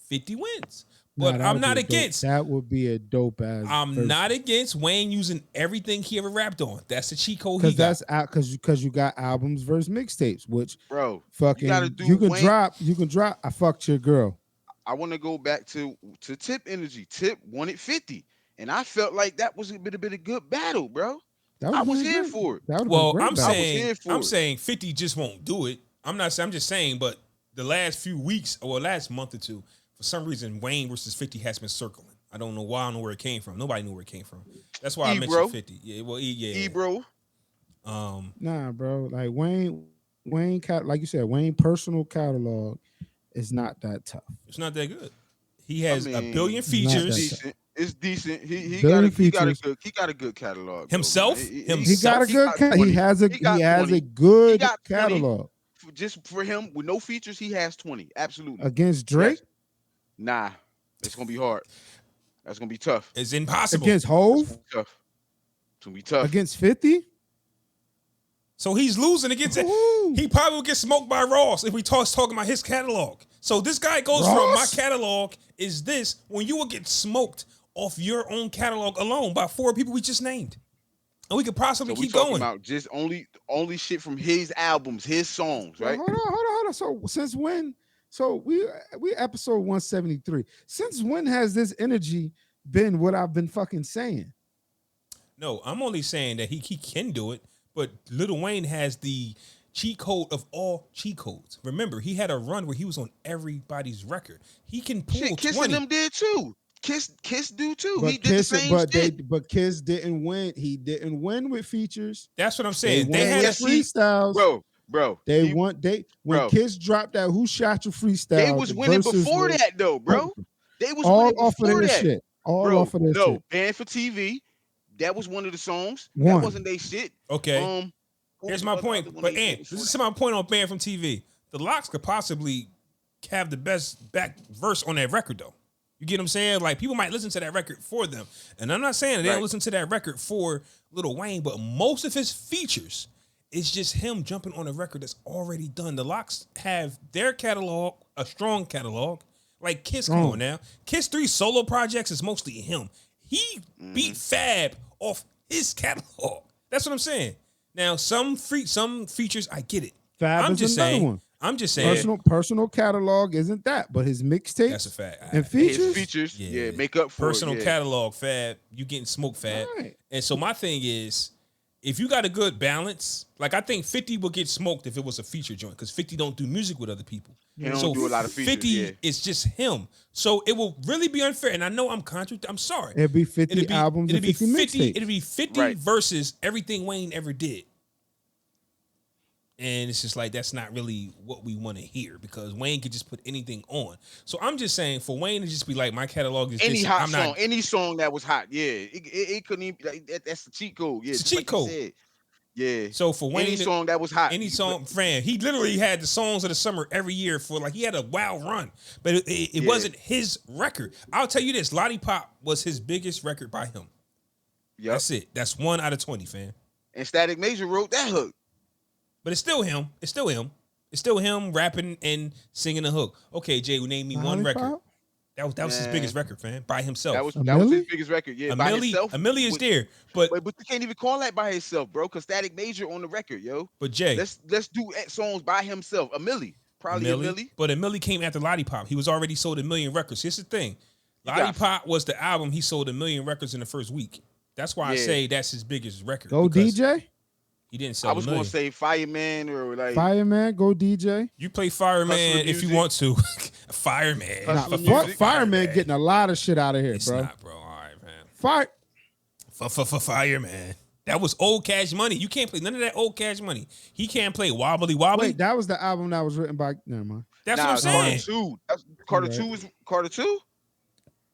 50 wins. But Nah, I'm not that would be a dope- against. That would be a dope ass. I'm not against Wayne using everything he ever rapped on. That's the cheat code he because got. that's out because you got albums versus mixtapes, which Bro, fucking gotta do you can Wayne- drop. You can drop. I fucked your girl. I want to go back to Tip energy. Tip wanted 50, and I felt like that was a bit of good battle, bro. That I was been here great. for it. That would've been Well, great I'm battle. saying, for I'm it. saying 50 just won't do it. I'm not saying. I'm just saying. But the last few weeks or last month or two, for some reason, Wayne versus 50 has been circling. I don't know why. I don't know where it came from. Nobody knew where it came from. That's why I mentioned bro. 50. Yeah, well, yeah. Bro. Nah, bro. Like Wayne, like you said, Wayne personal catalog is not that tough. It's not that good. He has a mean, billion it's not that features. Decent. It's decent. He Billion got a features. good catalog. Himself? Bro, man. He got a good. got 20. He has a. He He got has 20. a good got 20. catalog Just for him with no features, he has 20. Absolutely. against Drake, Yes. Nah, it's gonna be hard. That's gonna be tough. It's impossible. against It's Hove, gonna be tough. It's gonna be tough. against 50. So he's losing against it. Ooh. He probably will get smoked by Ross if we talking about his catalog. So this guy goes from my Ross? catalog is this when you will get smoked off your own catalog alone by 4 people we just named. And we could possibly So we keep talking going. about just only shit from his albums, his songs, Well, right? hold on. So since when? So we episode 173. Since when has this energy been what I've been fucking saying? No, I'm only saying that he can do it, but Lil Wayne has the cheat code of all cheat codes. Remember, he had a run where he was on everybody's record. He can pull Shit, Kiss 20. and them did too. Kiss do too. But He did the same shit. but Kiss didn't win. He didn't win with features. That's what I'm They saying. They won had with yes, a, he- freestyles. Bro. They he- when bro. Kiss dropped that Who Shot You freestyle. They was the winning verses before were- that though, bro. They was all winning off of before their that. shit. All Bro, off of their no, shit. Banned for TV. That was one of the songs. One. That wasn't they shit. okay. What Here's was my the point. other one But they Ant, did this is before my point on Banned from TV. The Locks could possibly have the best back verse on that record, though. You get what I'm saying? Like, people might listen to that record for them. And I'm not saying that they don't Right. listen to that record for Lil Wayne, but most of his features is just him jumping on a record that's already done. The Locks have their catalog, a strong catalog. Like Kiss, come Strong. on now. Kiss 3 solo projects is mostly him. He beat Fab off his catalog. That's what I'm saying. Now, some features, I get it. Fab I'm is just another saying. one. I'm just saying. Personal catalog isn't that, but his mixtapes That's a fact. and that. features. His features, yeah, make up for personal it. Yeah. catalog, Fab. You getting smoked, Fab. Right. And so my thing is, if you got a good balance, like I think 50 will get smoked if it was a feature joint, because 50 don't do music with other people. He don't So do a lot of features. 50 yeah. is just him. So it will really be unfair. And I know I'm sorry. It'd be 50 It'd be, albums it'd and be 50 50. mixtapes. It'd be 50 Right. versus everything Wayne ever did. And it's just like that's not really what we want to hear because Wayne could just put anything on. So I'm just saying for Wayne to just be like my catalog is Any this. hot I'm song, not. any song that was hot, yeah, it couldn't even. That's the cheat code, yeah, It's a just cheat like you code. said, yeah. So for Any Wayne, song that was hot, any he put, song, Fran, he literally had the songs of the summer every year for like he had a wild run, but it Yeah. wasn't his record. I'll tell you this: Lollipop was his biggest record by him. yep. That's it. That's 1 out of 20, fam. And Static Major wrote that hook. But it's still him. It's still him. It's still him rapping and singing the hook. Okay, Jay, name me one record. Lollipop? That was his Man. biggest record, fam, by himself. That was Millie? his biggest record, yeah, by himself. A Millie is But- there, but But you can't even call that by himself, bro. Cause Static Major on the record, yo. Jay, Let's do songs by himself. A Millie, probably a Millie. but a Millie came after Lollipop. He was already sold 1 million records. Here's the thing, got- Lollipop was the album he sold 1 million records in the first week. That's why I Yeah. say that's his biggest record. Go because DJ? He didn't sell I was 1 million. gonna say Fireman or like Fireman, go DJ. You play Fireman Hustler if you music. want to. Fireman. Hustler Nah, music. fuck Fireman getting a lot of shit out of here, It's bro. not, bro. All right, man. Fire. For Fireman. That was old Cash Money. You can't play none of that old Cash Money. He can't play Wobbly Wobbly. Wait, that was the album that was written by. Never mind. That's nah, what I'm saying. Carter 2. Carter Right. 2 is Carter 2?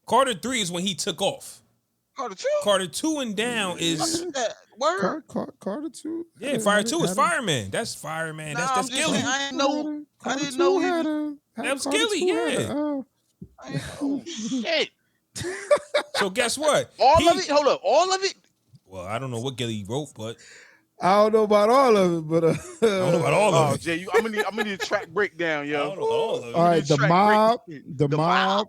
Carter 3 is when he took off. Carter 2? Carter 2 and down is Word? Carter 2. yeah. Fire 2 is Fireman. That's Fireman. Nah, That's I'm just Gillie. saying, I didn't know. I didn't know know he was. That was Gillie, yeah. Oh. Oh shit! So guess what? All of it. Hold up. All of it. Well, I don't know what Gillie wrote, but I don't know about all of it, but I don't know about all Oh, of it. Jay, I'm gonna need a track breakdown, I yo. don't know all of it. all right, the track mob, break. the The mob.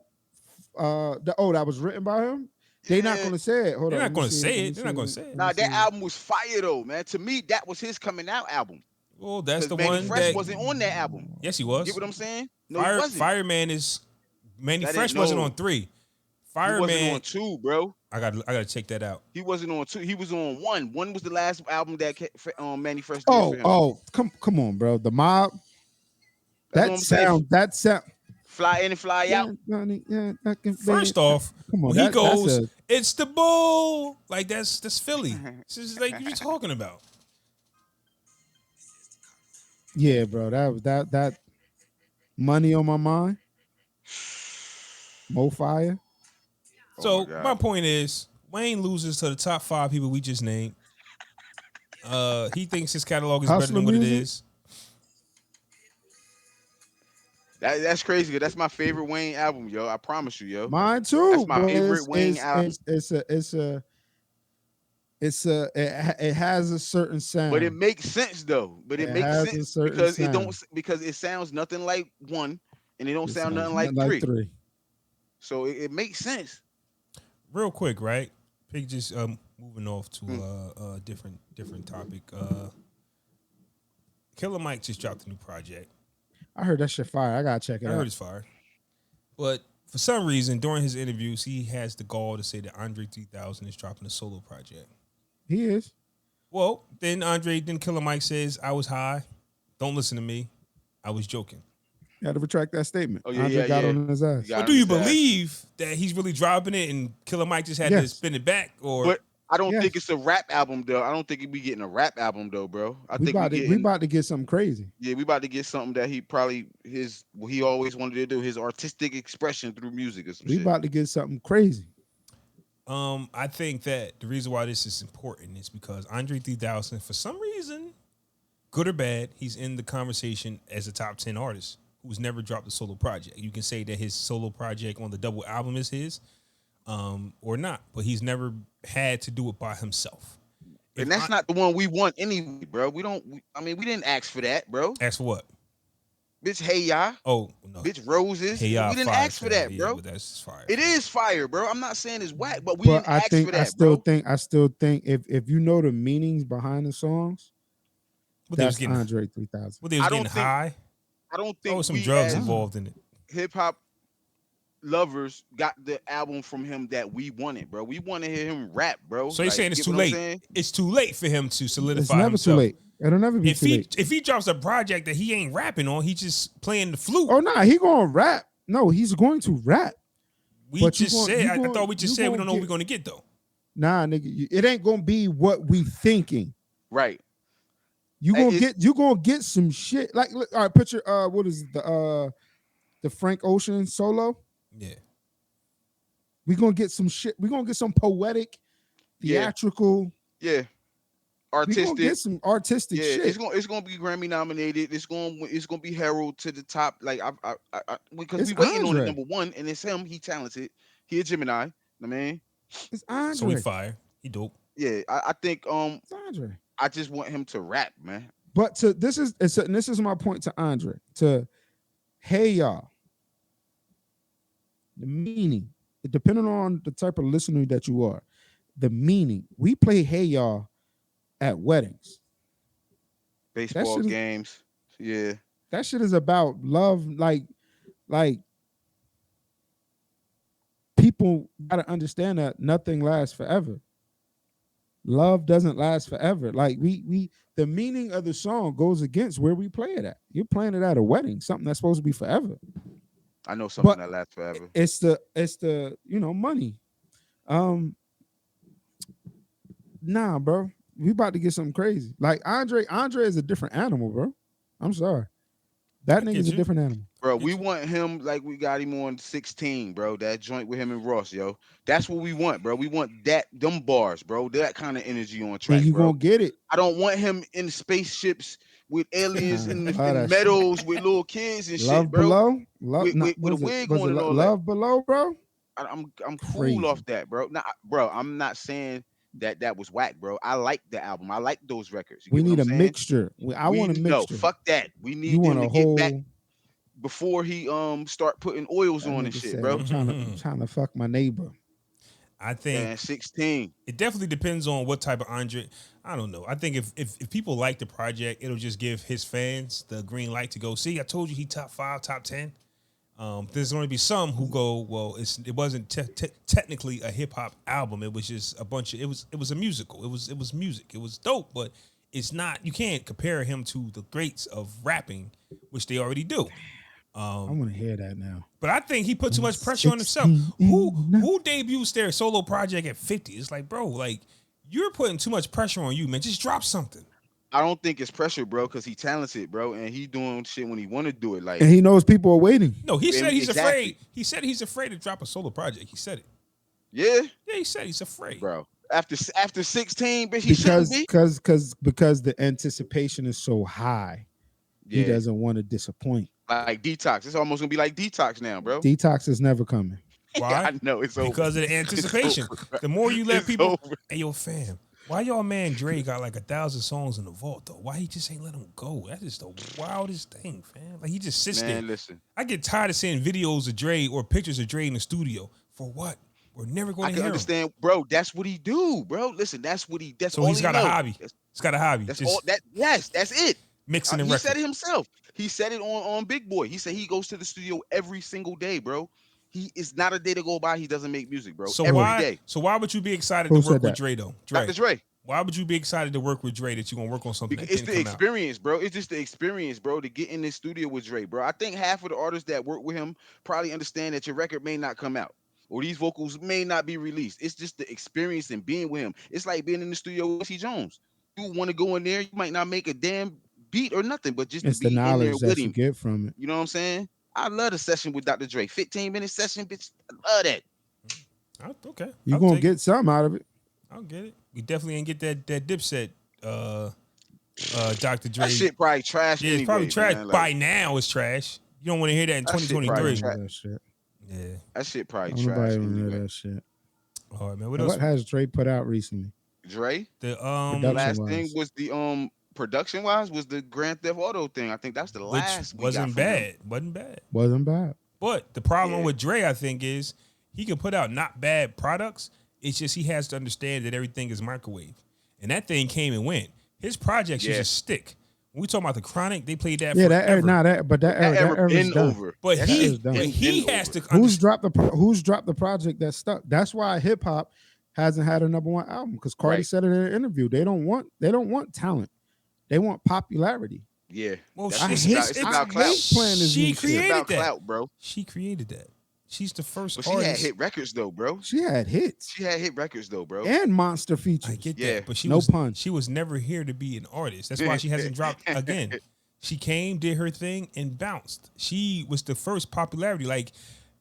That was written by him. They not Yeah. gonna say it. Hold They're on. not gonna let me see say let me it. They're not see gonna say it. let me Nah, that see. album was fire though, man. To me, that was his coming out album. Well, that's the Manny one Fresh that wasn't on that album. yes, he was. Get what I'm saying? No, he wasn't. Fireman is Manny That Fresh ain't wasn't no- on 3. He wasn't Fireman, on 2, bro. I gotta check that out. He wasn't on 2. He was on 1. 1 was the last album that Manny Fresh did for him. Come on, bro. The mob. That's what I'm saying. That sound. Fly in and fly out. First off, come on, when he that's goes, a- it's the bull. Like that's Philly. This is like what you talking about. yeah, bro. That was that money on my mind. Mo Fire. Oh So my God. my point is, Wayne loses to the top 5 people we just named. He thinks his catalog is better Hustler than what it music? is. That's crazy. That's my favorite Wayne album, yo. I promise you, yo. Mine too. That's my but favorite Wayne album. It has a certain sound. But it makes sense though. But it It makes has a sense certain because it sound. don't because it sounds nothing like 1 and it don't It sound sounds nothing like 3. three. So it makes sense. Real quick, right? Pig just moving off to a different topic. Killer Mike just dropped a new project. I heard that shit fire. I gotta check it I out. heard it's fire. But for some reason, during his interviews, he has the gall to say that Andre 3000 is dropping a solo project. He is. Well, then Killer Mike says, I was high. Don't listen to me. I was joking. You had to retract that statement. Oh, yeah, Andre yeah, got yeah. on his ass. You got Well, do you understand. believe that he's really dropping it and Killer Mike just had to Yes. spin it back? Or But I don't Yes. think it's a rap album though. I don't think we getting a rap album though, bro. I We think we about to get something crazy. we about to get something that he probably what he always wanted to do, his artistic expression through music or some We shit. about to get something crazy. I think that the reason why this is important is because Andre 3000, for some reason, good or bad, he's in the conversation as a top 10 artist who's never dropped a solo project. You can say that his solo project on the double album is his, or not, but he's never had to do it by himself. If And that's I- not the one we want anyway, bro. We didn't ask for that, bro. ask for what? Bitch, hey y'all. Oh no, Bitch, roses. Hey, y'all, we didn't fire, ask for fam. that, Yeah, bro. but that's fire. It is fire, bro. I'm not saying it's whack, but we But didn't I ask think for that, I still think if you know the meanings behind the songs, What they was that's getting? Andre 3000. What they was I getting don't think high? I don't There think was some we drugs as involved in it. hip hop lovers got the album from him that we wanted, bro. We want to hear him rap, bro. So you're saying it's get too what I'm late? saying? It's too late for him to solidify It's never himself. too late. It'll never be If too he late. if he drops a project that he ain't rapping on, he just playing the flute. Oh no, he gonna rap. No, he's going to rap. we but you just gon- said. you I gon- thought we just you said we gon' don't know what get- we're gonna get though. Nah, nigga, it ain't gonna be what we thinking. Right. You gonna get some shit. Like, look, all right, picture what is it, the Frank Ocean solo? Yeah. We gonna get some shit. We gonna get some poetic, Yeah, theatrical. yeah, We gonna artistic. get some artistic Yeah, shit. it's gonna be Grammy nominated. It's gonna be herald to the top. Like because It's we waiting on it. Andre. Number one, and it's him. He talented. He a Gemini. I mean, It's So he Andre. fire. He dope. yeah. I think It's Andre. I just want him to rap, man. But this is my point to Andre. To hey y'all, the meaning, depending on the type of listener that you are, the meaning. We play hey y'all at weddings. Baseball shit is- games. Yeah. That shit is about love. Like people gotta understand that nothing lasts forever. Love doesn't last forever. Like we the meaning of the song goes against where we play it at. You're playing it at a wedding, something that's supposed to be forever. I know something But that lasts forever. It's the money. Nah, bro. We about to get something crazy. Like Andre is a different animal, bro. I'm sorry. That I nigga's get a you. different animal. Bro, we want him like we got him on 16, bro. That joint with him and Ross, yo. That's what we want, bro. We want them bars, bro. That kind of energy on And track, you bro. gonna get it. I don't want him in spaceships with aliens Nah, in love in that shit. meadows with little kids and Love shit, bro. below. Love With a wig was on it and all love below, bro? that. I'm cool Crazy. off that, bro. Nah, bro, I'm not saying that was whack, bro. I like the album. I like those records. You We get what need I'm a saying? mixture. I want a No, mixture. fuck that. We You need want them a to get back whole before he start putting oils that on and nigga shit, said, bro. I'm trying to fuck my neighbor. I think And 16. it definitely depends on what type of Andre. I don't know. I think if people like the project, it'll just give his fans the green light to go. See, I told you he top 5, top 10. There's going to be some who go, well, it wasn't technically a hip hop album. It was just a bunch of it was a musical. It was music. It was dope, but it's not. You can't compare him to the greats of rapping, which they already do. I want to hear that now. But I think he put too much pressure on himself. 16 Who debuts their solo project at 50? It's like, bro, like you're putting too much pressure on you, man. Just drop something. I don't think it's pressure, bro, because he talented, bro, and he doing shit when he want to do it. Like, And he knows people are waiting. No, he said he's Exactly. afraid. He said he's afraid to drop a solo project. He said it. yeah, Yeah, he said he's afraid. bro. After 16, bitch, he shouldn't be. Because the anticipation is so high. He Yeah, doesn't want to disappoint. like Detox. It's almost gonna be like Detox now, bro. Detox is never coming. Why? I know it's over. Because of the anticipation. It's over. The more you let It's people, over. hey yo, fam, why y'all man Dre got like 1,000 songs in the vault though? Why he just ain't let him go? That is the wildest thing, fam. Like he just sits there. Man, listen. I get tired of seeing videos of Dre or pictures of Dre in the studio. For what? We're never going I to can hear him. understand, bro. That's what he do, bro. Listen, that's So all he's he got know. a hobby. He's got a hobby. That's Just all that. Yes, that's it. mixing and He record. said it himself. He said it on Big Boy. He said he goes to the studio every single day, bro. He is not a day to go by he doesn't make music, bro. So Every why? day. So why would you be excited Who to said work with that? Dre though? Dre. Dr. Dre. Why would you be excited to work with Dre that you're gonna work on something Because that it's didn't the come out? experience, bro. It's just the experience, bro, to get in the studio with Dre, bro. I think half of the artists that work with him probably understand that your record may not come out or these vocals may not be released. It's just the experience and being with him. It's like being in the studio with T. Jones. You want to go in there, you might not make a damn beat or nothing, but just It's to the be in there knowledge with that you him. get from it. You know what I'm saying? I love the session with Dr. Dre. 15-minute session, bitch. I love that. Okay. You're I'll gonna take get it. something out of it. I'll get it. We definitely ain't get that Dipset Dr. Dre. That shit probably trash. Yeah, it's probably anyways, trash. man. Like, By now it's trash. You don't want to hear that in That shit probably 2023. trash. That shit. Yeah. that shit probably Don't trash. nobody want to hear Anyway. that shit. All right, man. What Now, else? what has Dre put out recently? Dre. The Production Last wise. thing was the production wise was the Grand Theft Auto thing. I think that's the which last we wasn't got from him. bad. Wasn't bad. Wasn't bad. But the problem Yeah. with Dre, I think, is he can put out not bad products. It's just he has to understand that everything is microwave. And that thing came and went. His projects Yeah. used to stick. When we talking about the Chronic, they played that Yeah, that era, forever. that Ever era's been done. over. But That he, is done. but he Been has over. to understand. Who's dropped the project that stuck? That's why hip hop hasn't had a #1 album because Cardi Right. said it in an interview. They don't want talent. They want popularity. Yeah. Well, That's- I it's hate- about- it's it's about I clout. hate playing this She new It's shit. created about that. clout, bro. She created that. She's the first But she had artist. hit records though, bro. She had hits She had hit records though, bro. and monster features. I get Yeah. that, but No pun. she was never here to be an artist. That's why she hasn't dropped again. She came, did her thing, and bounced. She was the first popularity. Like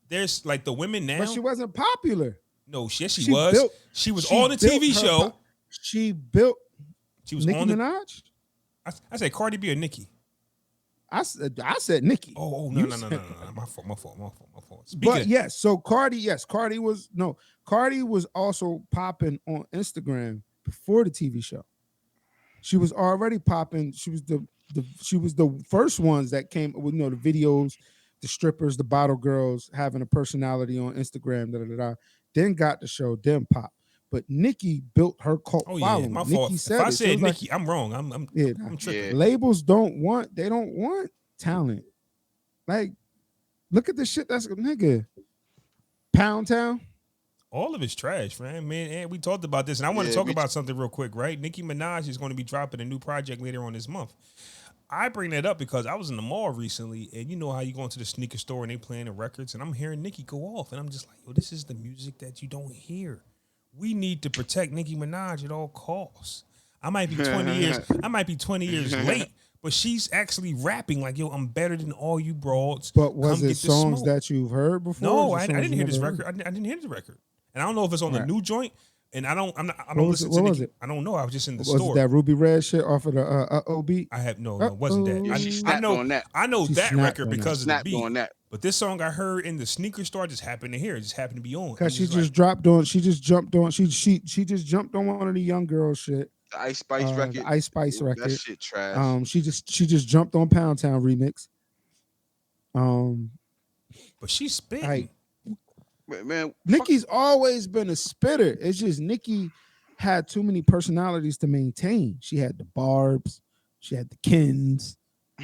there's like the women now. But she wasn't popular. No, yes, she She was. built- she was she on the built TV her show. She built She was Nicki on the. Minaj. I said Cardi B or Nicki. I said Nicki. Oh You no. said- My fault. Speaking But of, yes, so Cardi was also popping on Instagram before the TV show. She was already popping. She was the first ones that came with the videos, the strippers, the bottle girls having a personality on Instagram. Then got the show, then pop. But Nicki built her cult oh yeah, following. my Nicki fault. If said I it. She said was like, Nicki, I'm wrong. I'm Yeah, tripping. Yeah. labels don't want talent. Like, look at the shit that's nigga. Pound Town. All of it's trash, man. And we talked about this, and I want to Yeah, talk we- about something real quick, right? Nicki Minaj is going to be dropping a new project later on this month. I bring that up because I was in the mall recently, and you know how you go into the sneaker store and they playing the records, and I'm hearing Nicki go off, and I'm just like, yo, this is the music that you don't hear. We need to protect Nicki Minaj at all costs. I might be 20 years. I might be 20 years late, but she's actually rapping like, yo, I'm better than all you broads. But was Come it get the songs smoke. that you've heard before? No, Or I songs didn't you hear this never record. heard? I didn't hear the record, and I don't know if it's on the Right. new joint. And I don't What was listen it? to What was Nicki. it? I don't know. I was just in the Was store. it that Ruby Red shit off of the OB? I have no, it wasn't that. Uh-oh. Yeah, she I snapped know, on that. I know She that snapped record on that. because of the Snapped beat. on that. But this song I heard in the sneaker store, I just happened to hear. It just happened to be on. Because she I'm just like, dropped on. She just jumped on. She just jumped on one of the young girls shit. The Ice Spice record. The Ice Spice Ooh, record. That shit trash. She just jumped on Pound Town remix. but she's spitting. Like, Man, Nicki's always been a spitter. It's just Nicki had too many personalities to maintain. She had the Barbs, she had the Kens,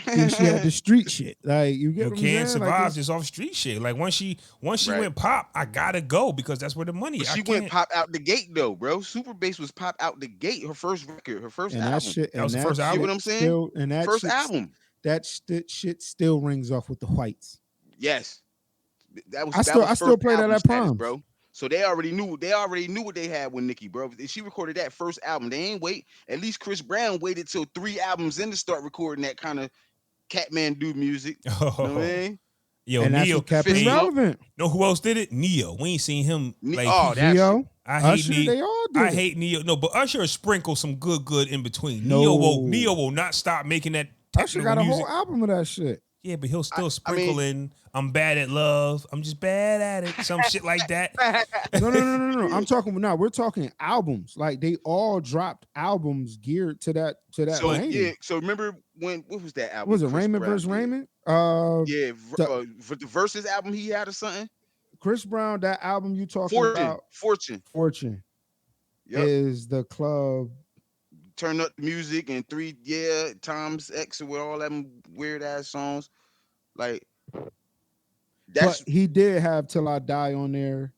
then she had the street shit. Like, you get You what can't I'm saying? survive Like, just off street shit. Like once she Right. went pop, I gotta go because that's where the money. But I she can't. went pop out the gate though, bro. Super Bass was pop out the gate. Her first record, her first and album. that shit, That was and the first that album? You know shit what I'm saying? Still, and that First shit, album. shit still rings off with the whites. Yes. That was I still first play that album at status, proms. bro. So they already knew what they had with Nicki, bro. If she recorded that first album, they ain't wait. At least Chris Brown waited till 3 albums in to start recording that kind of Catman do music. You know what I mean? Yo, And that's Neo. what kept it Fist Up. relevant. Know who else did it? Neo. We ain't seen him. Like, Oh, that shit. Gio, I hate Usher, Neo. they all did. I it. hate Neo. No, but Usher sprinkle some good in between. No. Neo will not stop making that Usher technical got a music. whole album of that shit. Yeah, but he'll still I sprinkle mean- in I'm bad at love. I'm just bad at it. Some shit like that. No. We're talking albums. Like, they all dropped albums geared to that So lane. yeah, so remember what was that album? Was it Chris Raymond Brown versus did? Raymond? Yeah, for the Versus album he had or something. Chris Brown, that album you talking about, Fortune. Fortune, Yep. is the club. Turn up the music and times X with all them weird ass songs. Like that's But he did have Till I Die on there.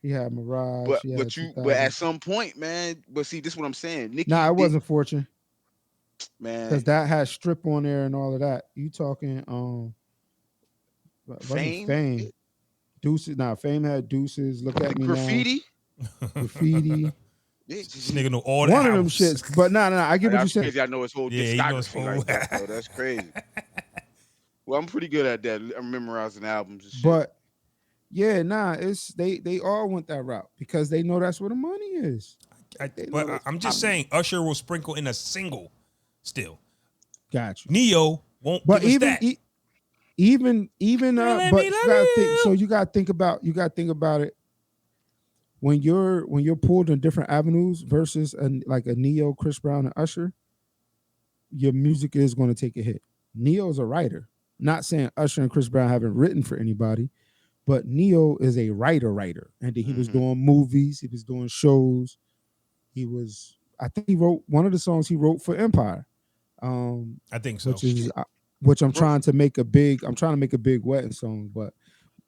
He had Mirage. but he had but 2000. at some point, man. But see, this is what I'm saying. Nicki, Nah, it did- wasn't Fortune because man. that had Strip on there and all of that. You talking wasn't Fame? Fame. Deuces. Nah, Fame had Deuces. Look at me Graffiti. now. Graffiti. This nigga know all the One of them albums. shits. But nah. I get what you That's said. crazy. I know his whole Yeah, he knows discography whole- like that, bro. That's crazy. Well, I'm pretty good at that. I'm memorizing albums and shit. But yeah, nah, it's they all went that route because they know that's where the money is. I'm just saying, Usher will sprinkle in a single still. Got you. Neo won't But give us even that. even Let but me you love gotta think. you. So you gotta think about it. When you're pulled in different avenues versus like a Neo, Chris Brown, and Usher, your music is going to take a hit. Neo's a writer. Not saying Usher and Chris Brown haven't written for anybody, but Neo is a writer, and then he was doing movies, he was doing shows. I think he wrote one of the songs he wrote for Empire. I think so. Which I'm trying to make a big wedding song, but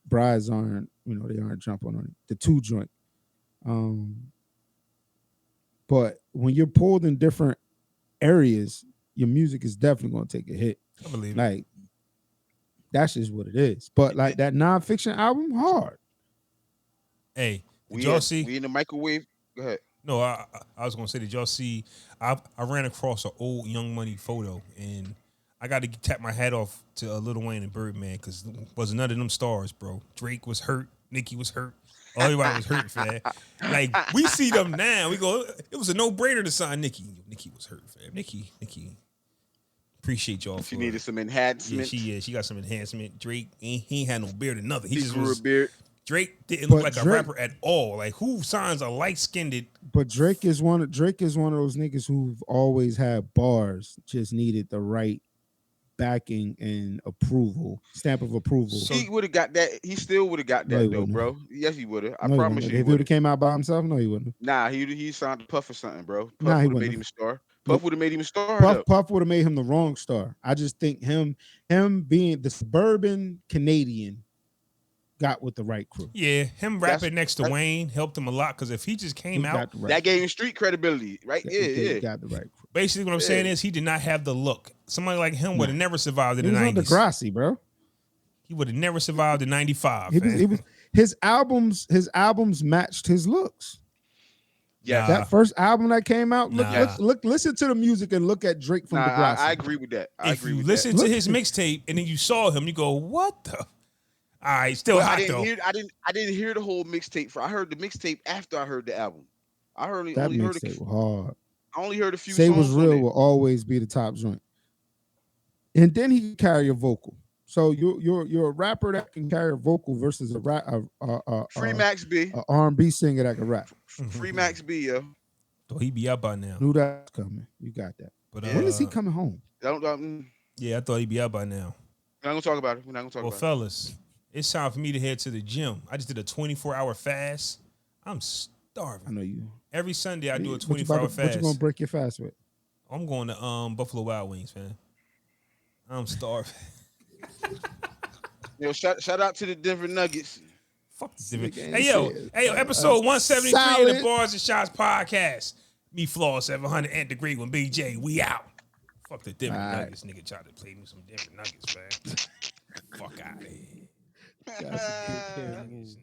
brides aren't, they aren't jumping on it. The 2 joint. But when you're pulled in different areas, your music is definitely going to take a hit. I believe it. Like That's just what it is. But like that nonfiction album, hard. Hey, did We y'all see? we in the microwave. Go ahead. No, I was gonna say, did y'all see? I ran across an old Young Money photo, and I got to tap my hat off to Lil Wayne and Birdman because wasn't none of them stars, bro. Drake was hurt, Nicki was hurt, everybody was hurt, fam. Like we see them now, we go. It was a no brainer to sign Nicki. Nicki was hurt, fam. Nicki. Appreciate y'all She for needed some Yeah, enhancements. she got some enhancement. Drake, he ain't had no beard or nothing. He He just grew a was. beard. Drake didn't But look like a Drake- rapper at all. Like who signs a light skinned? But Drake is one of those niggas who've always had bars, just needed the right backing and approval, stamp of approval. He would have got that. He still would have got No, that he though, wouldn't. bro. Yes, he would have. I No, he promise wouldn't. you. He If he would would have came out by himself, no, he wouldn't. Nah, he signed to Puff or something, bro. Puff Nah, he would have made wouldn't him a star. Nope. Puff would have made him a star. though. Puff would have made him the wrong star. I just think him being the suburban Canadian got with the right crew. Yeah, him That's- rapping next to that- Wayne helped him a lot because if he just He came out, got the right That gave him street credibility, right? crew. Yeah. He got the right crew. basically what I'm saying is he did not have the look. Somebody like him would have never survived in He the was on 90s. Degrassi, bro. He would have never survived in 95. He was his albums matched his looks. Yeah. Nah. That first album that came out, Nah. look, listen to the music and look at Drake from Nah, Degrassi. I agree with that. I If agree you with listen that. to Look- his mixtape and then you saw him, you go, what the? All right, still But hot though. I didn't hear the whole mixtape. I heard the mixtape after I heard the album. I that only heard mixtape was hard. I only heard a few Say songs. Was on Real it. will always be the top joint. And then he can carry a vocal. So you're a rapper that can carry a vocal versus Free Max B. a R&B singer that can rap. Free Max B, yo. So he be out by now. Knew that's coming. You got that. But When is he coming home? Yeah, I thought he'd be out by now. We're not gonna talk about it. We're not gonna talk Well, about it. fellas, it's time for me to head to the gym. I just did a 24-hour fast. I'm I starving. know you. Every Sunday I do a What you 24-hour What you gonna fast. break your fast with? I'm going to Buffalo Wild Wings, man. I'm starving. Yo, shout out to the Denver Nuggets. Fuck this different. Nigga Hey yo, said, episode 173 of the solid. Bars and Shots podcast. Me Flaw 700 and the Great One, BJ. We out. Fuck the Denver All right. Nuggets. Nigga tried to play me some Denver Nuggets, man. Fuck out of here. Got some good hair, nigga.